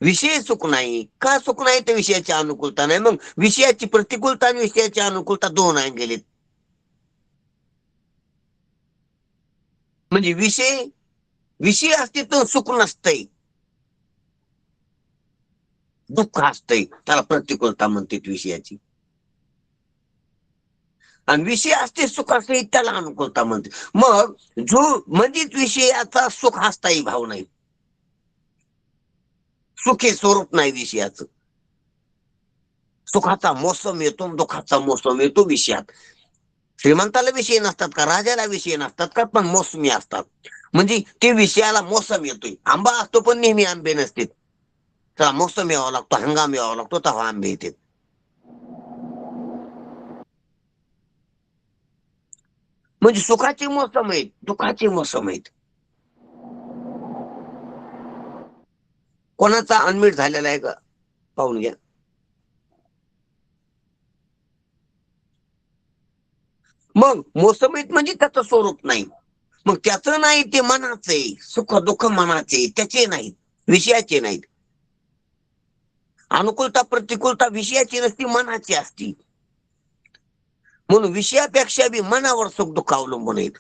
A: विषय सुख नाही का, सुख नाही तर विषयाची अनुकूलता नाही. मग विषयाची प्रतिकूलता आणि विषयाची अनुकूलता दोन आहे गेलेत. म्हणजे विषय विषय असते तर सुख नसतंय, दुःख असतंय, त्याला प्रतिकूलता म्हणतात विषयाची. आणि विषय असते सुख असते त्याला अनुकूलता म्हणते. मग जो म्हणजे विषयाचा सुख हा स्थायी भाव नाही, सुख हे स्वरूप नाही विषयाचं. सुखाचा मोसम येतो, दुःखाचा मोसम येतो विषयात. श्रीमंताला विषय नसतात का, राजाला विषय नसतात का, पण मोसमी असतात. म्हणजे ते विषयाला मोसम येतोय. आंबा असतो पण नेहमी आंबे नसते, त्याला मोसम यावा लागतो, हंगाम यावा लागतो, तेव्हा आंबे येते. म्हणजे सुखाचे मोसम आहेत, दुःखाचे मोसम आहेत. कोणाचा अनमिट झालेला आहे का पाहून घ्या. मग मोसमीत म्हणजे त्याचं स्वरूप नाही. मग त्याचं नाही ते मनाचे, सुख दुःख मनाचे, त्याचे नाहीत, विषयाचे नाहीत. अनुकूलता प्रतिकूलता विषयाची नसती, मनाची असती. म्हणून विषयापेक्षा बी मनावर सुख दुःख अवलंबून आहेत.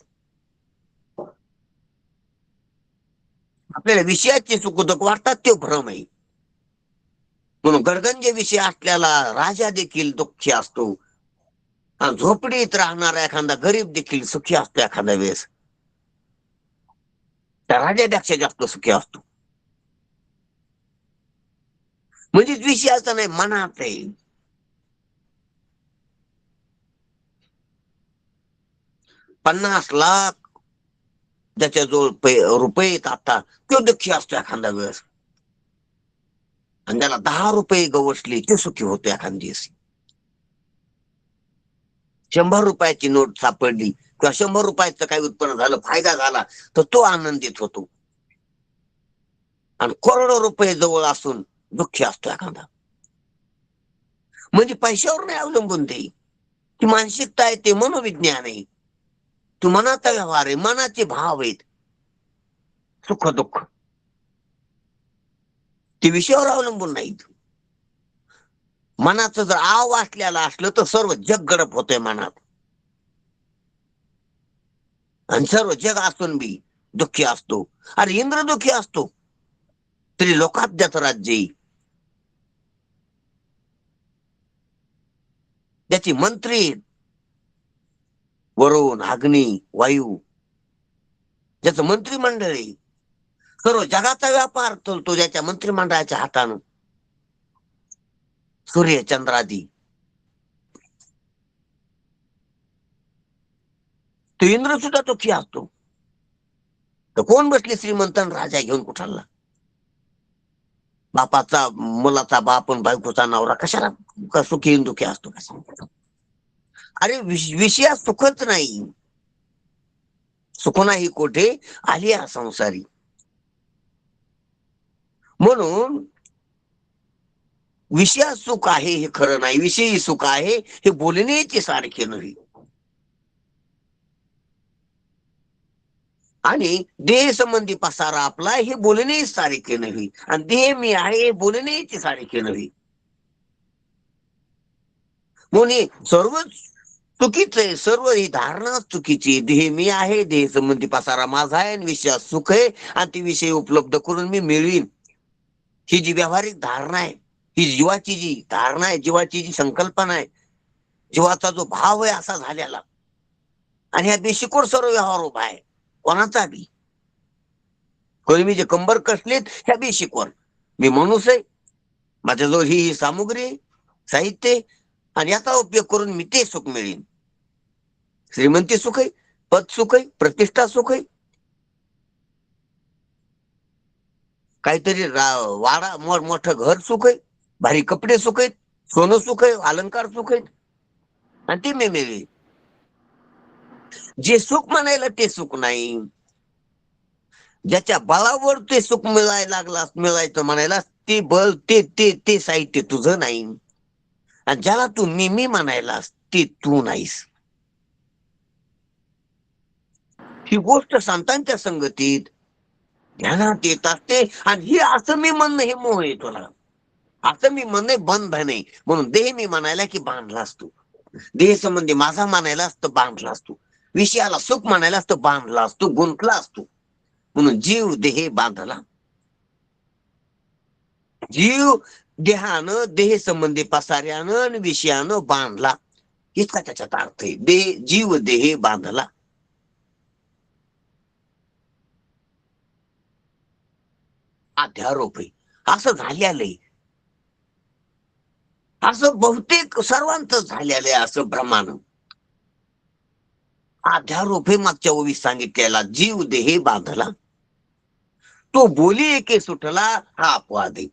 A: आपल्याला विषयाचे सुख दुःख वाटतात ते भ्रम आहे. म्हणून गडगंज विषय असल्याला राजा देखील दुःखी असतो, आणि झोपडीत राहणारा एखादा गरीब देखील सुखी असतो एखाद्या वेळेस. त्या राजापेक्षा जास्त सुखी असतो. म्हणजे विषयाचं नाही, मनात आहे. 50 लाख ज्याच्याजवळ रुपये आहेत आता, तो दुःखी असतो एखादा वेळेस. आणि ज्याला 10 रुपये गवसले ते सुखी होतो एखाद दिवशी. 100 रुपयाची नोट सापडली किंवा 100 रुपयाचं काही उत्पन्न झालं, फायदा झाला, तर तो आनंदित होतो. आणि करोडो रुपये जवळ असून दुःखी असतो एखादा. म्हणजे पैशावर नाही अवलंबून ते, ती मानसिकता आहे, ते मनोविज्ञान आहे, तो मनाचा व्यवहार आहे, मनाचे भाव आहेत, सुख दुःख ते विषयावर अवलंबून नाहीत. मनाचं जर आव वाचलेलं असलं तर सर्व जग गडप होतंय मनात. आणि सर्व जग असून बी दुःखी असतो. अरे इंद्र दुःखी असतो तरी लोकात ज्याचं राज्य आहे, त्याची मंत्री वरुण अग्नी वायू, ज्याचं मंत्रिमंडळ आहे, सर्व जगाचा व्यापार चालतो ज्याच्या मंत्रिमंडळाच्या हातानं, सूर्य चंद्रादी, तो इंद्र सुद्धा दुःखी असतो. तर कोण बसले श्रीमंत राजा घेऊन कुठाला? बापाचा मुलाचा बाप आणि बायकोचा नवरा कशाला सुखी दुःखी असतो कसा? अरे विषयात सुखच नाही. सुख नाही कोठे आली हा संसारी. म्हणून विषयात सुख आहे हे खरं नाही, विषयी सुख आहे हे बोलण्याचे सारखे नाही. आणि देह संबंधी पसारा आपला हे बोलणे सारखे नव्हे, आणि देह मी आहे हे बोलण्याचे सारखे नव्हे. म्हणून हे सर्व चुकीच आहे, सर्व ही धारणा चुकीची. देह मी आहे, देह संबंधी पसारा माझा आहे, आणि विषयात सुख आहे आणि ती विषय उपलब्ध करून मी मिळवीन, ही जी व्यावहारिक धारणा आहे, ही जीवाची जी धारणा आहे, जीवाची जी संकल्पना आहे, जीवाचा जो भाव आहे असा झालेला. आणि ह्या बेशिकोर सर्व व्यवहार उभा आहे, कोणाचा बी. कोणी मी जे कंबर कसलेत ह्या बेशिकोर. मी माणूस आहे, माझ्याजवळ ही सामुग्री साहित्य, आणि याचा उपयोग करून मी ते सुख मिळेन. श्रीमंती सुख आहे, पद सुख आहे, प्रतिष्ठा सुख आहे, काहीतरी वाडा मोठं घर सुख आहे, भारी कपडे सुख आहेत, सोनं सुख आहे, अलंकार सुख आहेत, आणि ते मी मिळेल. जे सुख म्हणायला ते सुख नाही. ज्याच्या बळावर ते सुख मिळायचं म्हणायला, ते बळ ते साहित्य तुझं नाही. आणि ज्याला तू मी म्हणायलास ते तू नाहीस. ही गोष्ट संतांच्या संगतीत ध्यानात येत असते. आणि हे असं मी म्हणणं हे मोह आहे तुला. असं मी म्हणणं बंध नाही. म्हणून देह मी म्हणायला की बांधलास तू. देह संबंधी माझा म्हणायला असतं बांधलास तू. विषयाला सुख म्हणायला असतं बांधला असतो, गुंतला असतो. म्हणून जीव देह बांधला. जीव देहानं देह संबंधी पसाऱ्यानं आणि विषयानं बांधला, इतका त्याच्यात अर्थ आहे. जीव देह बांधला. अध्यारोप आहे. असं झालेलं आहे. असं बहुतेक सर्वांच झालेलं आहे असं भ्रमानं. अध्यारोप हे मागच्या ओवी सांगितलेला जीव देह बांधला. तो बोली एके सुटला हा अपवाद आहे.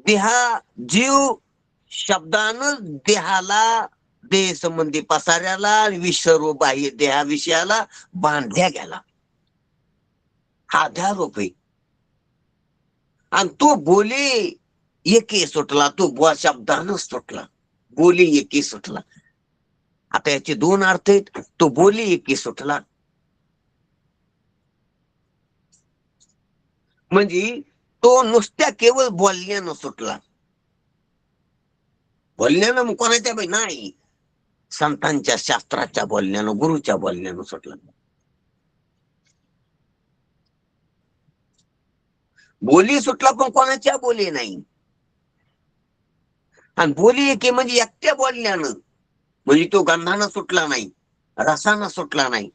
A: देहा जीव शब्दानं देहाला देह संबंधी पसाऱ्याला विश्व बाह्य देहा विषयाला बांधल्या गेला. हा अध्यारोप आहे. आणि तो बोले एके सुटला, तो बुवा शब्दानं सुटला. बोली एके सुटला. आता याचे दोन अर्थ आहेत. तो बोली एके सुटला म्हणजे तो नुसत्या केवळ बोलण्यानं सुटला. बोलण्यानं कोणाच्या बाई नाही, संतांच्या शास्त्राच्या बोलण्यानं, गुरुच्या बोलण्यानं सुटला. बोली सुटला पण कोणाच्या बोली नाही. आणि बोली एके म्हणजे एकट्या बोलण्यानं. म्हणजे तो गंधानं सुटला नाही, रसानं सुटला नाही,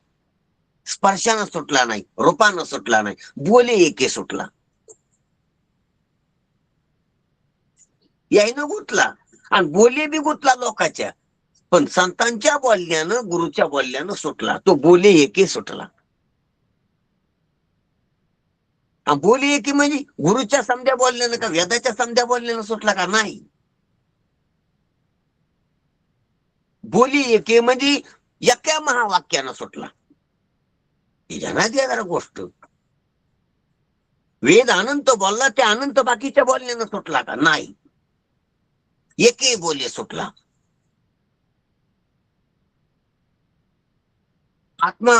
A: स्पर्शानं सुटला नाही, रूपानं सुटला नाही. बोली एके सुटला. यायनं गुंतला आणि बोली बी गुंतला लोकांच्या. पण संतांच्या बोलण्यानं, गुरुच्या बोलण्यानं सुटला. तो बोली एके सुटला. बोली एके म्हणजे गुरुच्या समध्या बोलण्यानं का वेदाच्या समध्या बोलण्यानं सुटला का नाही. बोली एके म्हणजे एका महावाक्यानं सुटला. ही जनात या जरा गोष्ट. वेद अनंत बोलला, त्या अनंत बाकीच्या बोलण्यानं सुटला का नाही. एके बोले सुटला. आत्मा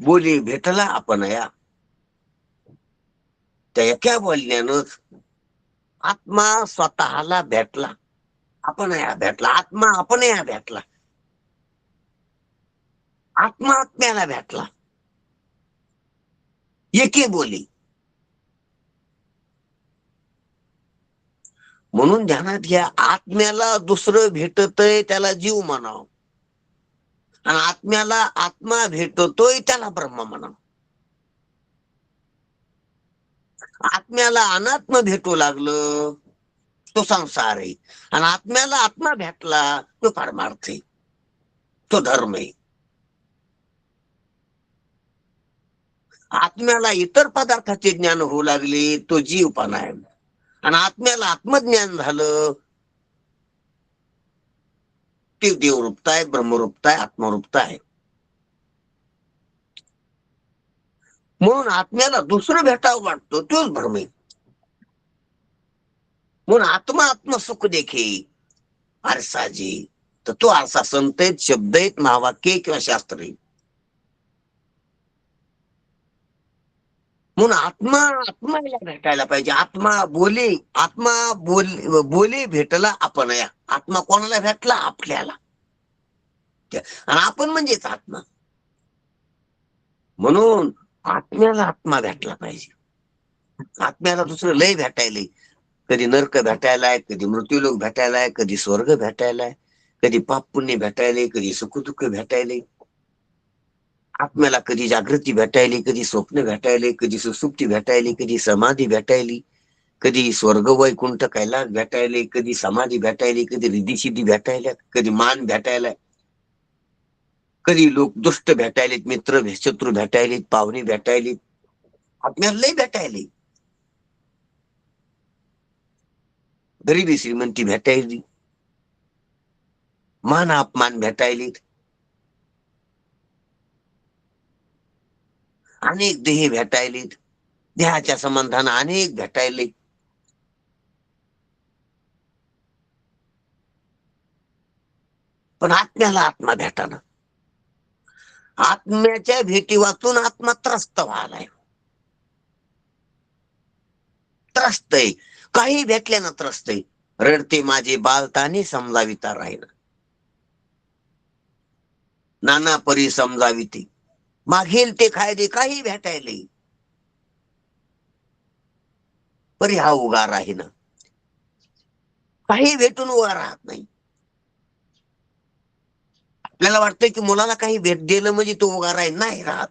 A: बोली भेटला आपण या त्या एका बोलण्यानंच आत्मा स्वतःला भेटला. आपण या भेटला. आत्मा आपण या भेटला. आत्मा आत्म्याला भेटला. एके बोली. म्हणून ध्यानात घ्या, आत्म्याला दुसरं भेटतय त्याला जीव म्हणावं. आणि आत्म्याला आत्मा भेटतोय त्याला ब्रह्म म्हणावं. आत्म्याला अनात्म भेटू लागलं तो संसार आहे. आणि आत्म्याला आत्मा भेटला तो परमार्थ आहे, तो धर्म आहे. आत्म्याला इतर पदार्थाचे ज्ञान होऊ लागले तो जीवपणा आहे. आणि आत्म्याला आत्मज्ञान झालं ते देवरूपता आहे, ब्रह्मरूपता आहे, आत्मरूपता आहे. म्हणून आत्म्याला दुसरं भेटावं वाटतं तोच भ्रम आहे. म्हणून आत्मा आत्मसुख देखे आरसाजी. तर तो आरसा संत आहेत, शब्द आहेत, महावाक्य किंवा शास्त्र आहे. म्हणून आत्म्याला भेटायला पाहिजे. आत्मा बोले भेटला आपण या. आत्मा कोणाला भेटला आपल्याला. आणि आपण म्हणजेच आत्मा. म्हणून आत्म्याला आत्मा भेटला पाहिजे. आत्म्याला दुसरं लय भेटायलंय. कधी नरक भेटायलाय, कधी मृत्यूलोक भेटायलाय, कधी स्वर्ग भेटायलाय, कधी पाप पुण्य भेटायले, कधी सुखदुःख भेटायले. आत्म्याला कधी जागृती भेटायली, कधी स्वप्न भेटायले, कधी सुसुप्ती भेटायली, कधी समाधी भेटायली, कधी स्वर्ग वैकुंठ कैलास भेटायले, कधी समाधी भेटायली, कधी रिद्धी भेटायला, कधी मान भेटायलाय, कधी लोक दुष्ट भेटायलेत, मित्र शत्रू भेटायलेत, पाहुणे भेटायलेत. आत्म्याला लय भेटायले. गरिबी श्रीमंती भेटायली, मान अपमान भेटायलेत. अनेक देह भेटायलेत, देहाच्या संबंधानं अनेक भेटायले, पण आत्म्याला आत्मा भेटाना. आत्म्याच्या भेटी वाचून आत्मा त्रस्त व्हायलाय, त्रस्त आहे. काही भेटल्यानं त्रस्त आहे. रडते माझे बालतानी समजाविता राहील, नाना परी समजाविते. मागेल ते खायदे काही भेटायले, परी हा उगा राहीन. काही भेटून उगा राहत नाही. आपल्याला वाटतंय की मुलाला काही भेट दिलं म्हणजे तो उगा राहील, नाही राहत.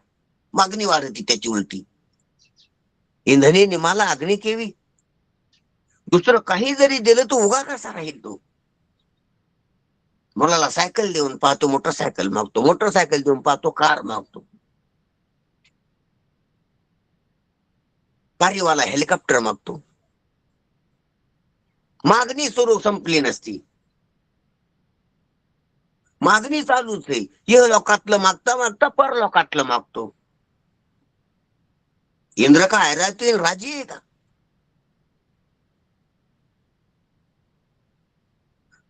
A: मागणी वाढती त्याची उलटी. इंधने निमाला अग्नी केवी. दुसरं काही जरी दिलं तो उगा कसा राहील तो. मुलाला सायकल देऊन पाहतो मोटरसायकल मागतो, मोटरसायकल देऊन पाहतो कार मागतो, गाडीवाला हेलिकॉप्टर मागतो. मागणी सुरू संपली नसती, मागणी चालूच आहे. हे लोकातलं मागता मागता पर लोकातलं मागतो. इंद्र का ऐरावती राजी आहे का?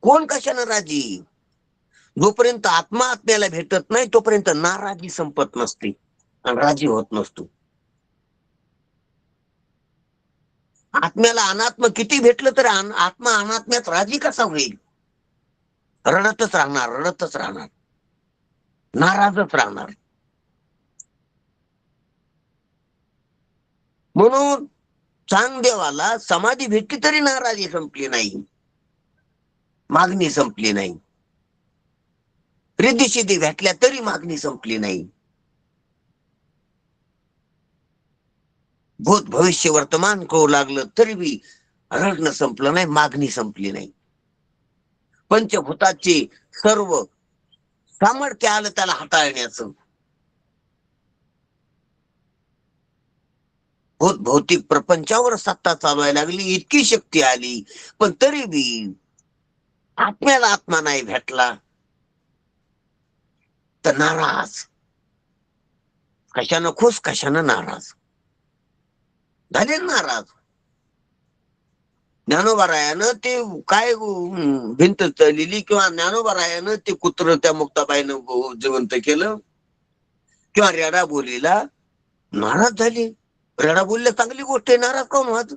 A: कोण कशानं राजी? जोपर्यंत आत्मा आत्म्याला भेटत नाही तोपर्यंत नाराजी संपत नसते आणि राजी होत नसतो. आत्म्याला अनात्म किती भेटलं तर आत्मा अनात्म्यात राजी कसा होईल? रडतच राहणार, रडतच राहणार, नाराजच राहणार. म्हणून चांगदेवाला समाधी भेटली तरी नाराजी संपली नाही, मागणी संपली नाही. रिद्धी सिद्धी भेटल्या तरी मागणी संपली नाही. भूत भविष्य वर्तमान करू लागलं तरी बी रडणं संपलं नाही, मागणी संपली नाही. पंचभूताचे सर्व सामर्थ्य आलं त्याला हाताळण्याचं. भूत भौतिक प्रपंचावर सत्ता चालवायला लागली, इतकी शक्ती आली, पण तरी बी आत्म्याला आत्मा नाही भेटला तर नाराज. कशानं खुश, कशानं नाराज झाले, नाराज. ज्ञानोबारायानं ते काय भिंत चढलेली किंवा ज्ञानोबारायानं ते कुत्र त्या मुक्ताबाईनं जिवंत केलं किंवा रेडा बोलीला नाराज झाली. रेडा बोलल्या चांगली गोष्ट आहे, नाराज कोण व्हायचं?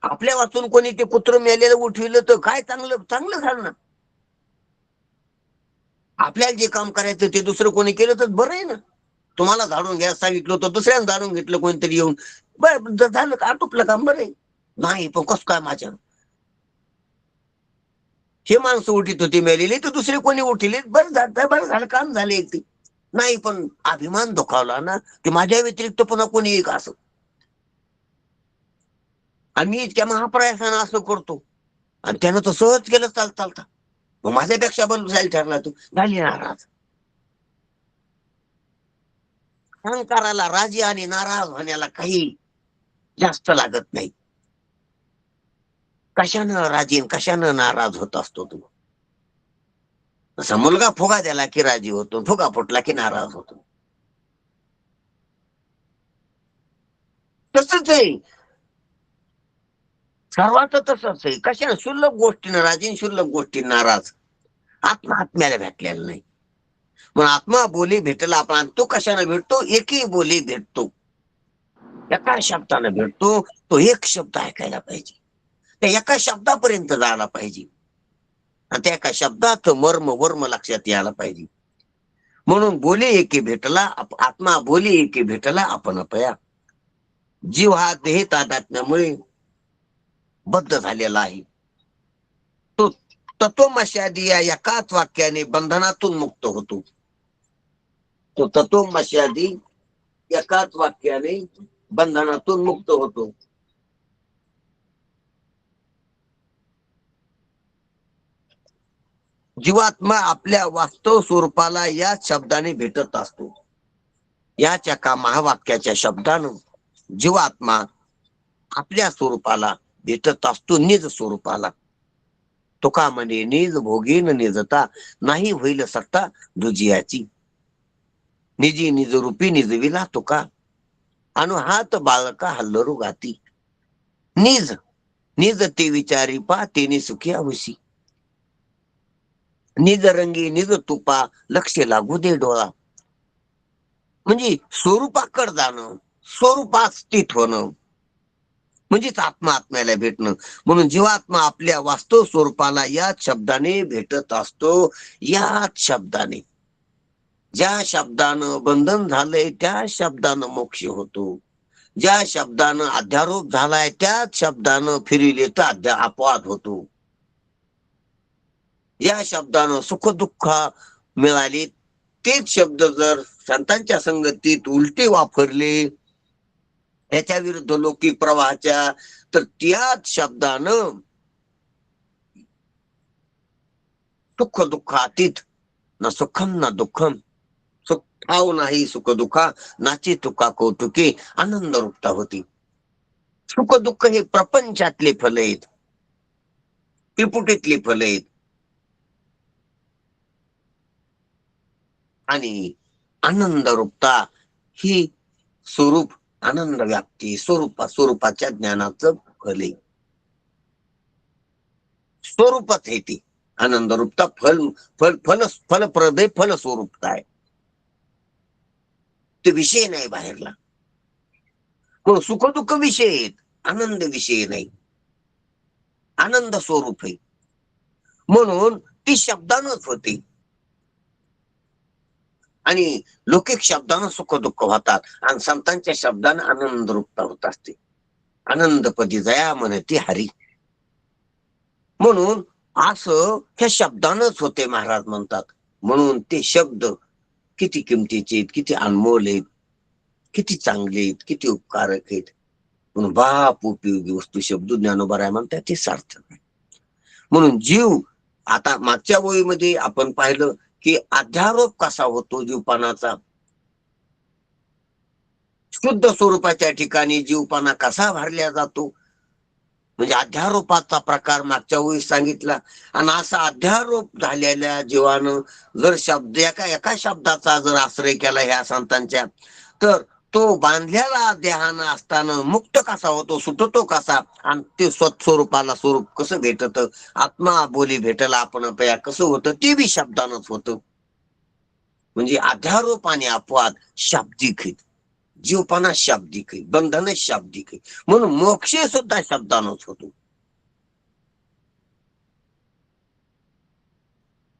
A: आपल्या वाचून कोणी ते कुत्र मेलेलं उठविलं तर काय चांगलं चांगलं झालं ना. आपल्याला जे काम करायचं ते दुसरं कोणी केलं तर बरं आहे ना. तुम्हाला झाडून घ्या सांगितलं तर दुसऱ्यानं झाडून घेतलं कोणीतरी येऊन, बरं झालं का, आटोपलं काम, बरं आहे. नाही पण कस काय माझ्या हे माणसं उठीत होती मेलेली तर दुसरे कोणी उठले, बरं झालं काम झाले एक ते. नाही पण अभिमान दुखावला ना की माझ्या व्यतिरिक्त पुन्हा कोणी एक असं. आम्ही इतक्या महाप्रयासानं असं करतो आणि त्यानं तर सहज केलं चालता, मग माझ्यापेक्षा बंद जायला ठरला तू, झाली नाराज. अहंकाराला राजी आणि नाराज होण्याला काही जास्त लागत नाही. कशानं राजी कशानं नाराज होत असतो तू? असा मुलगा फुगा द्याला की राजी होतो, फुगा फुटला की नाराज होतो. तसंच आहे सर्वांचं, तसंच आहे. कशा शुल्लक गोष्टीनं राजी, शुल्लक गोष्टी नाराज. आत्मा आत्म्याला भेटलेला नाही. मग आत्मा बोली भेटला आपण, तो कशाने भेटतो? एकही बोली भेटतो, एका शब्दानं भेटतो. तो एक शब्द ऐकायला पाहिजे, त्या एका शब्दापर्यंत जायला पाहिजे आणि त्या एका शब्दात मर्म वर्म लक्षात यायला पाहिजे. म्हणून बोली एके भेटला, आत्मा बोली एके भेटला आपण अपया. जीव हा देह तादात्म्यामुळे बद्ध झालेला आहे. तो तत्वमशादी या एकाच वाक्याने बंधनातून मुक्त होतो. तो तत्वमशादी एकाच वाक्याने बंधनातून मुक्त होतो. जीवात्मा आपल्या वास्तव स्वरूपाला या शब्दाने भेटत असतो. याच एका महावाक्याच्या शब्दानं जीवात्मा आपल्या स्वरूपाला भेटत असतो, निज स्वरूपाला. तुका म्हणे निज भोगीन निजता, नाही होईल सत्ता दुजियाची. निजी निज रूपी निजविला तुका, अनु हात बाळका हल्लरू गाती, निज निज ते विचारी पा तेने सुखी आवशी, निज रंगी निज तुपा लक्ष लागू दे डोळा. म्हणजे स्वरूपाकड जाणं, स्वरूपात स्थित होणं म्हणजेच आत्मा आत्म्याला भेटणं. म्हणून जीवात्मा आपल्या वास्तव स्वरूपाला याच शब्दाने भेटत असतो. याच शब्दाने, ज्या शब्दानं बंधन झालंय त्या शब्दानं मोक्ष होतो. ज्या शब्दानं अध्यारोप झालाय त्याच शब्दानं फिरिले तर अपवाद होतो. या शब्दानं सुख दुःख मिळाले तेच शब्द जर संतांच्या संगतीत उलटे वापरले याच्या विरुद्ध लौकिक प्रवाहाच्या, तर त्याच शब्दानं सुख दुःखातीत न सुखम न दुःखम, सुख ठाव नाही सुख दुःखा, नाची तुका कौतुके आनंद रुपता होती. सुख दुःख हे प्रपंचातले फल आहेत, त्रिपुटीतली फल आहेत. आणि आनंद रूपता ही स्वरूप आनंद व्याप्ती स्वरूपाच्या ज्ञानाचं फल आहे. स्वरूपच आहे ती आनंद रूपता. फल फल फल फलप्रदय फल स्वरूपता आहे, ते विषय नाही बाहेरला. म्हणून सुख दुःख विषय आहेत, आनंद विषय नाही, आनंद स्वरूप आहे. म्हणून ती शब्दानच होते. आणि लौकिक शब्दानं सुख दुःख होतात आणि संतांच्या शब्दानं आनंद रूपता होत असते. आनंदपदी जया म्हणती हरी. म्हणून असं ह्या शब्दानच होते महाराज म्हणतात. म्हणून ते शब्द किती किमतीचे आहेत, किती अनमोल आहेत, किती चांगले आहेत, किती उपकारक आहेत. म्हणून बाप उपयोगी वस्तू शब्द ज्ञानोबा राय म्हणतात ते सार्थक आहे. म्हणून जीव, आता मागच्या वळीमध्ये आपण पाहिलं की अध्यारोप कसा होतो जीवपणाचा, शुद्ध स्वरूपाच्या ठिकाणी जीवपणा कसा भरल्या जातो, म्हणजे अध्यारोपाचा प्रकार मागच्या वेळी सांगितला. आणि असा अध्यारोप झालेल्या जीवानं जर शब्द एका शब्दाचा जर आश्रय केला ह्या संतांच्या, तर तो बांधलेला देहानं असताना मुक्त कसा होतो, सुटतो कसा, आणि ते स्वरूपाला स्वरूप कसं भेटत, आत्मा बोली भेटला आपण कसं होतं, ते बी शब्दानच होतं. म्हणजे अध्यारोप आणि अपवाद शाब्दिक आहेत, जीवपणा शाब्दिक आहे, बंधन शाब्दिक आहे. म्हणून मोक्ष सुद्धा शब्दानच होतो.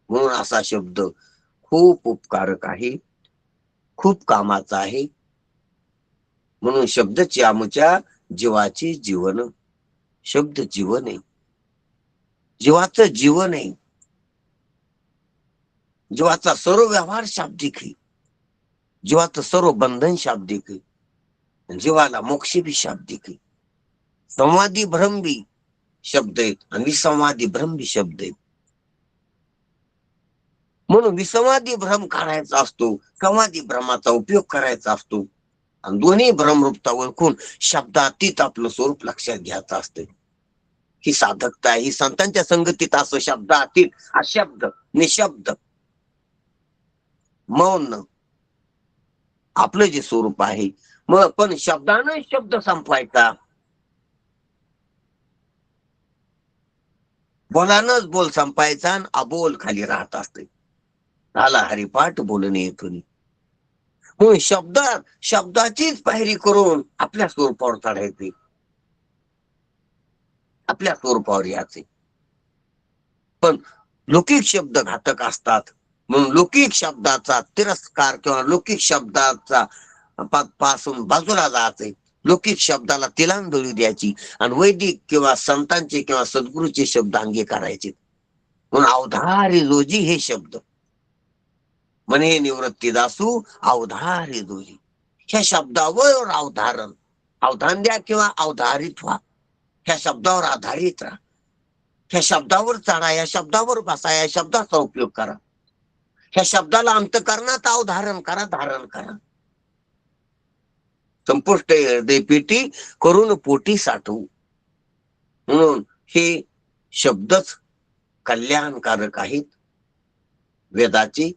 A: म्हणून असा शब्द खूप उपकारक आहे, खूप कामाचा आहे. म्हणून शब्दची आमच्या जीवाचे जीवन, शब्द जीवन आहे, जीवाचं जीवन आहे. जीवाचा सर्व व्यवहार शाब्दिक आहे, जीवाचं सर्व बंधन शाब्दिक आहे, जीवाला मोक्ष बी शाब्दिक आहे. संवादी भ्रम बी शब्द आहेत आणि विसंवादी भ्रम बी शब्द आहेत. म्हणून विसंवादी भ्रम काढायचा असतो, संवादी भ्रमाचा उपयोग करायचा असतो. आणि दोन्ही भ्रमरूपता ओळखून शब्दातीत आपलं स्वरूप लक्षात घ्यायचं असतं. ही साधकता, ही संतांच्या संगतीत असं शब्दातीत, अशब्द निशब्द मौन आपलं जे स्वरूप आहे. मग पण शब्दानं शब्द संपवायचा, बोलानच बोल संपायचा आणि अबोल खाली राहत असते. झाला हरिपाठ बोलणे येथून. म्हणून शब्दाचीच पायरी करून आपल्या स्वरूपावर चढायचे, आपल्या स्वरूपावर यायचे. पण लौकिक शब्द घातक असतात. म्हणून लौकिक शब्दाचा तिरस्कार किंवा लौकिक शब्दाचा पासून बाजूला जायचे, लौकिक शब्दाला तिलांजली द्यायची आणि वैदिक किंवा संतांचे किंवा सद्गुरूचे शब्द अंगीकारायचे. म्हणून अवधारी जोजी हे शब्द म्हणे निवृत्ती दासू अवधारी जोजी, ह्या शब्दावर अवधान द्या किंवा अवधारित व्हा. ह्या शब्दावर आधारित राहा, ह्या शब्दावर चढा, या शब्दावर बसा, या शब्दाचा उपयोग करा, ह्या शब्दाला अंतःकरणात अवधारण करा, धारण करा. संपुष्ट हृदय पेटी करून पोटी साठवू. म्हणून हे शब्दच कल्याणकारक आहेत, वेदाची,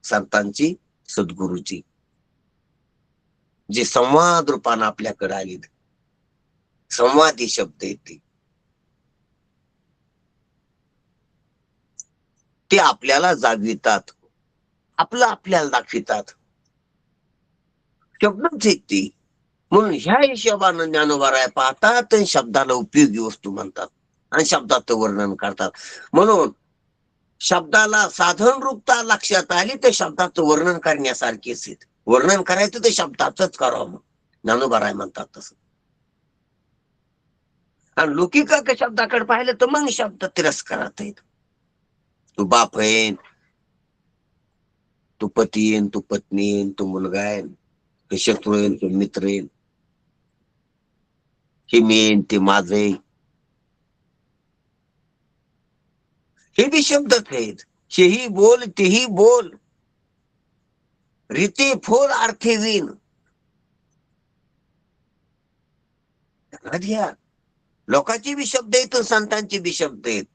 A: संतांची, सद्गुरूची. जे संवाद रूपानं आपल्याकडे आले, संवादी शब्द आहेत ते आपल्याला जागवितात, आपलं आपल्याला दाखवितात, शब्दच आहेत ती. म्हणून ह्या हिशोबानं ज्ञानोबा पाहतात आणि शब्दाला उपयोगी वस्तू म्हणतात आणि शब्दाचं वर्णन करतात. म्हणून शब्दाला साधन रूपता लक्षात आली तर शब्दाचं वर्णन करण्यासारखेच आहेत. वर्णन करायचं तर शब्दाचंच करावं, ज्ञानोबा म्हणतात तसं. आणि लौकिक शब्दाकडे पाहिलं तर मग शब्द तिरस्कारात आहेत. तू बाप आहे, तू पती येईन, तू पत्नी येईन, तू मुलगा आहे, हे शत्रू येईन, तू मित्र येईन, हे मी येईन, ते माझं आहे, हे बी शब्दच आहेत. हेही बोल तेही बोल, रीती फोल अर्थी विन. घ्या, लोकांचे बी शब्द आहेत, संतांचे बी शब्द आहेत,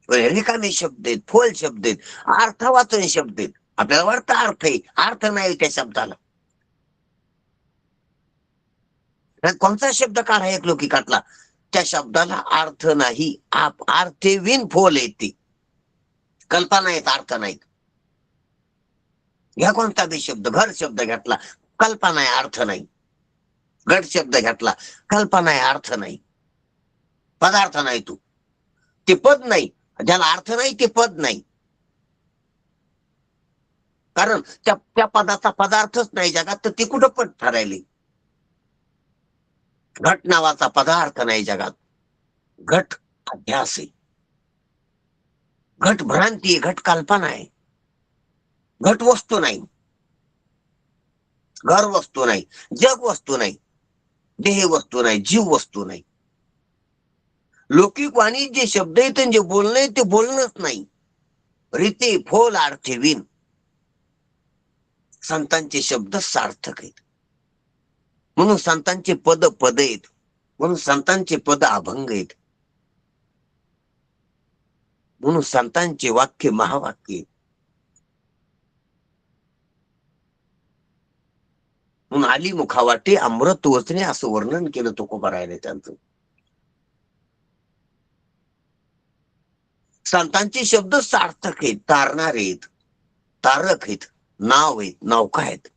A: रिकामे शब्द आहेत, फोल शब्द आहेत, अर्थ वाचन शब्द आहेत. आपल्याला वाटतं अर्थ आहे, अर्थ नाही त्या शब्दाला. कोणता शब्द काढा एक लौकिकातला, त्या शब्दाला अर्थ नाही. अर्थे विन फोल येते, कल्पना येत, अर्थ नाहीत. घ्या कोणता बी शब्द, घर शब्द घेतला, कल्पना आहे, अर्थ नाही. गट शब्द घेतला, कल्पना आहे, अर्थ नाही, पदार्थ नाही. तू ते पद नाही, ज्याला अर्थ नाही ते पद नाही. कारण त्या पदाचा पदार्थच नाही जगात, तर ती कुठं पद ठरायली. घट नावाचा पदार्थ नाही जगात, घट अध्यास आहे, घट भ्रांती आहे, घट कल्पना आहे, घट वस्तू नाही, घर वस्तू नाही, जग वस्तू नाही, देह वस्तू नाही, जीव वस्तू नाही. लौकिक वाणी जे शब्द आहेत जे बोलणं ते बोलणंच नाही. रीती फोल अर्थे विन. संतांचे शब्द सार्थक आहेत, म्हणून संतांचे पद पद आहेत, म्हणून संतांचे पद अभंग आहेत, म्हणून संतांचे वाक्य महावाक्य आहेत. म्हणून आली मुखावाटे अमृत वचने असं वर्णन केलं तुकोबारायने त्यांचं. संतांचे शब्द सार्थक आहेत, तारणारे आहेत, तारक आहेत, नाव आहेत, नौका आहेत.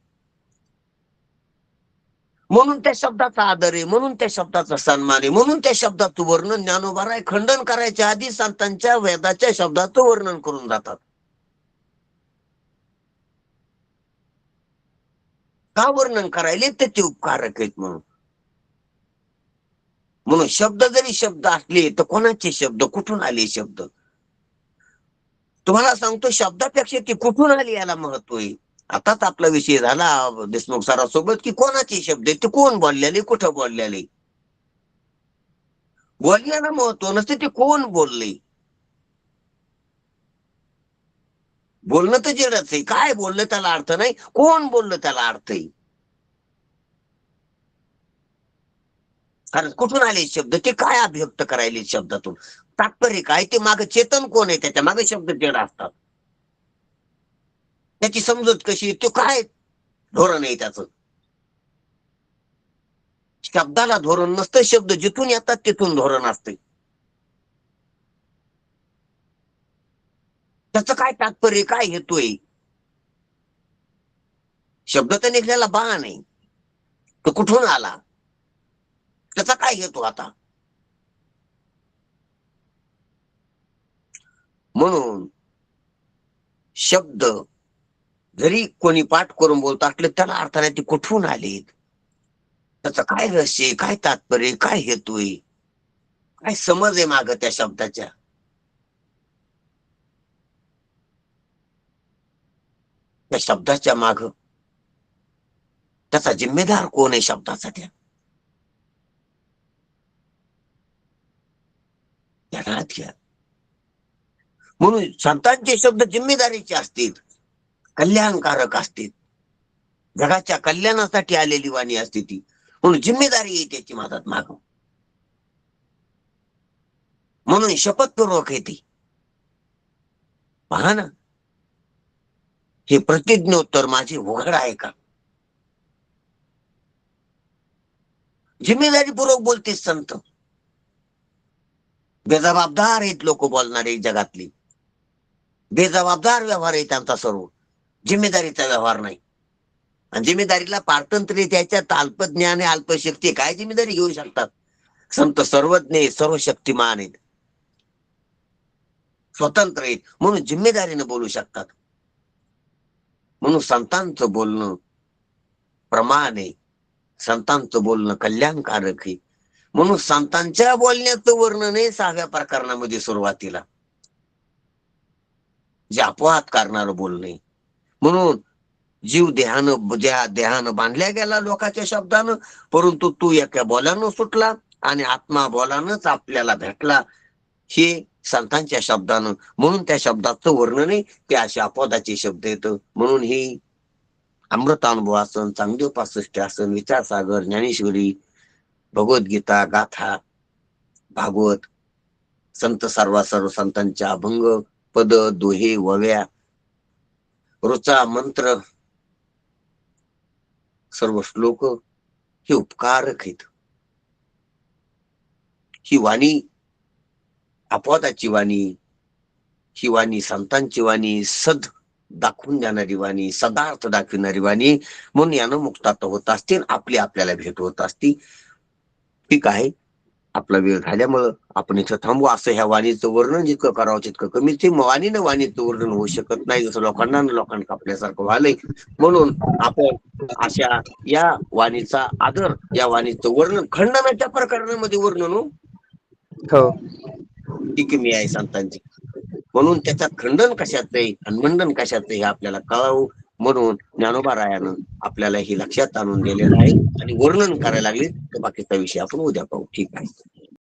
A: म्हणून त्या शब्दाचा आदर आहे, म्हणून त्या शब्दाचा सन्मान आहे, म्हणून त्या शब्दाचं वर्णन ज्ञानोबा खंडन करायच्या आधी संतांच्या वेदाच्या शब्दाचं वर्णन करून जातात. का वर्णन करायले, त्याचे उपकारक आहेत म्हणून. म्हणून शब्द जरी शब्द असले तर कोणाचे शब्द, कुठून आले शब्द, तुम्हाला सांगतो शब्दापेक्षा ती कुठून आली याला महत्व आहे. आताच आपला विषय झाला देशमुख सरासोबत की कोणाचे शब्द ते कोण बोललेले, कुठं बोललेले. बोलण्याला महत्व नसते, ते कोण बोलले. बोलणं तर जडच आहे, काय बोललं त्याला अर्थ नाही, कोण बोललं त्याला अर्थ आहे. कारण कुठून आले शब्द, ते काय अभिव्यक्त करायले शब्दातून, तात्पर्य काय, ते मागे चेतन कोण आहे, त्याच्या मागे शब्द जड असतात. त्याची समजूत कशी, तो काय धोरण आहे त्याचं. शब्दाला धोरण नसतं, शब्द जिथून येतात तिथून धोरण असते. त्याचं काय तात्पर्य, काय हेतू आहे. शब्द तर निघलेला बा नाही, तो कुठून आला, त्याचा काय हेतू आता. म्हणून शब्द जरी कोणी पाठ करून बोलत असले त्याला अर्थ नाही, ते कुठून आले, त्याचं काय रहस्य, काय तात्पर्य, काय हेतू आहे, काय समज आहे माग त्या शब्दाच्या. त्या शब्दाच्या माग त्याचा जिम्मेदार कोण आहे शब्दाचा, त्या ध्यानात घ्या. म्हणून संतांचे शब्द जिम्मेदारीचे असतील, कल्याणकारक असतील, जगाच्या कल्याणासाठी आलेली वाणी असते ती, म्हणून जिम्मेदारी आहे त्याची मदत माग. म्हणून शपथपूर्वक येते. पहा ना, हे प्रतिज्ञोत्तर माझे उघड आहे का. जिम्मेदारीपूर्वक बोलते संत. बेजबाबदार आहेत लोक बोलणारे जगातली. बेजबाबदार व्यवहार आहे त्यांचा सर्व. जिम्मेदारीचा व्यवहार नाही. आणि जिम्मेदारीला पारतंत्र्य त्याच्यात अल्पज्ञान आहे, अल्पशक्ती, काय जिम्मेदारी घेऊ शकतात? संत सर्वज्ञ आहेत, सर्व शक्तिमान आहेत, स्वतंत्र आहेत, म्हणून जिम्मेदारीने बोलू शकतात. म्हणून संतांचं बोलणं प्रमाण आहे, संतांचं बोलणं कल्याणकारक आहे. म्हणून संतांच्या बोलण्याचं वर्णन आहे 6व्या प्रकरणामध्ये सुरुवातीला, जे अपवाद करणारं बोलणे. म्हणून जीव देहानं बांधल्या गेला लोकांच्या शब्दानं, परंतु तू एका बोलानं सुटला आणि आत्मा बोलानच आपल्याला भेटला, हे संतांच्या शब्दानं. म्हणून त्या शब्दाचं वर्णन आहे ते असे अपवादाचे शब्द येतं. म्हणून हे अमृतानुभव असन, चांगदेव 65 असन, विचारसागर, ज्ञानेश्वरी, भगवद्गीता, गाथा, भागवत, संत सर्व संतांच्या अभंग, पद, दोहे, वव्या, रोचा मंत्र, सर्व श्लोक हे उपकारक आहेत. ही वाणी अपवादाची वाणी, ही वाणी संतांची वाणी, सद दाखवून देणारी वाणी, सदार्थ दाखविणारी वाणी. म्हणून यानं मुक्तार्थ होत असते, आपली आपल्याला भेट होत असती. ठीक आहे, आपला वेळ झाल्यामुळं आपण इथं थांबू. असं ह्या वाणीचं वर्णन जितकं करावं तितकं कमीच आहे. वाणीचं वर्णन होऊ शकत नाही, जसं लोकांना कापल्यासारखं व्हायलंय. म्हणून आपण अशा या वाणीचा आदर, या वाणीचं वर्णन खंडनाच्या प्रकरणामध्ये वर्णन
C: हो
A: ती कमी आहे संतांची. म्हणून त्याचा खंडन कशाचं आहे आणि मंडन कशाचं हे आपल्याला कळावं, म्हणून ज्ञानोबा रायानं आपल्याला हे लक्षात आणून दिलेलं आहे आणि वर्णन करायला लागले. तर बाकीचा विषय आपण उद्या पाहू. ठीक आहे.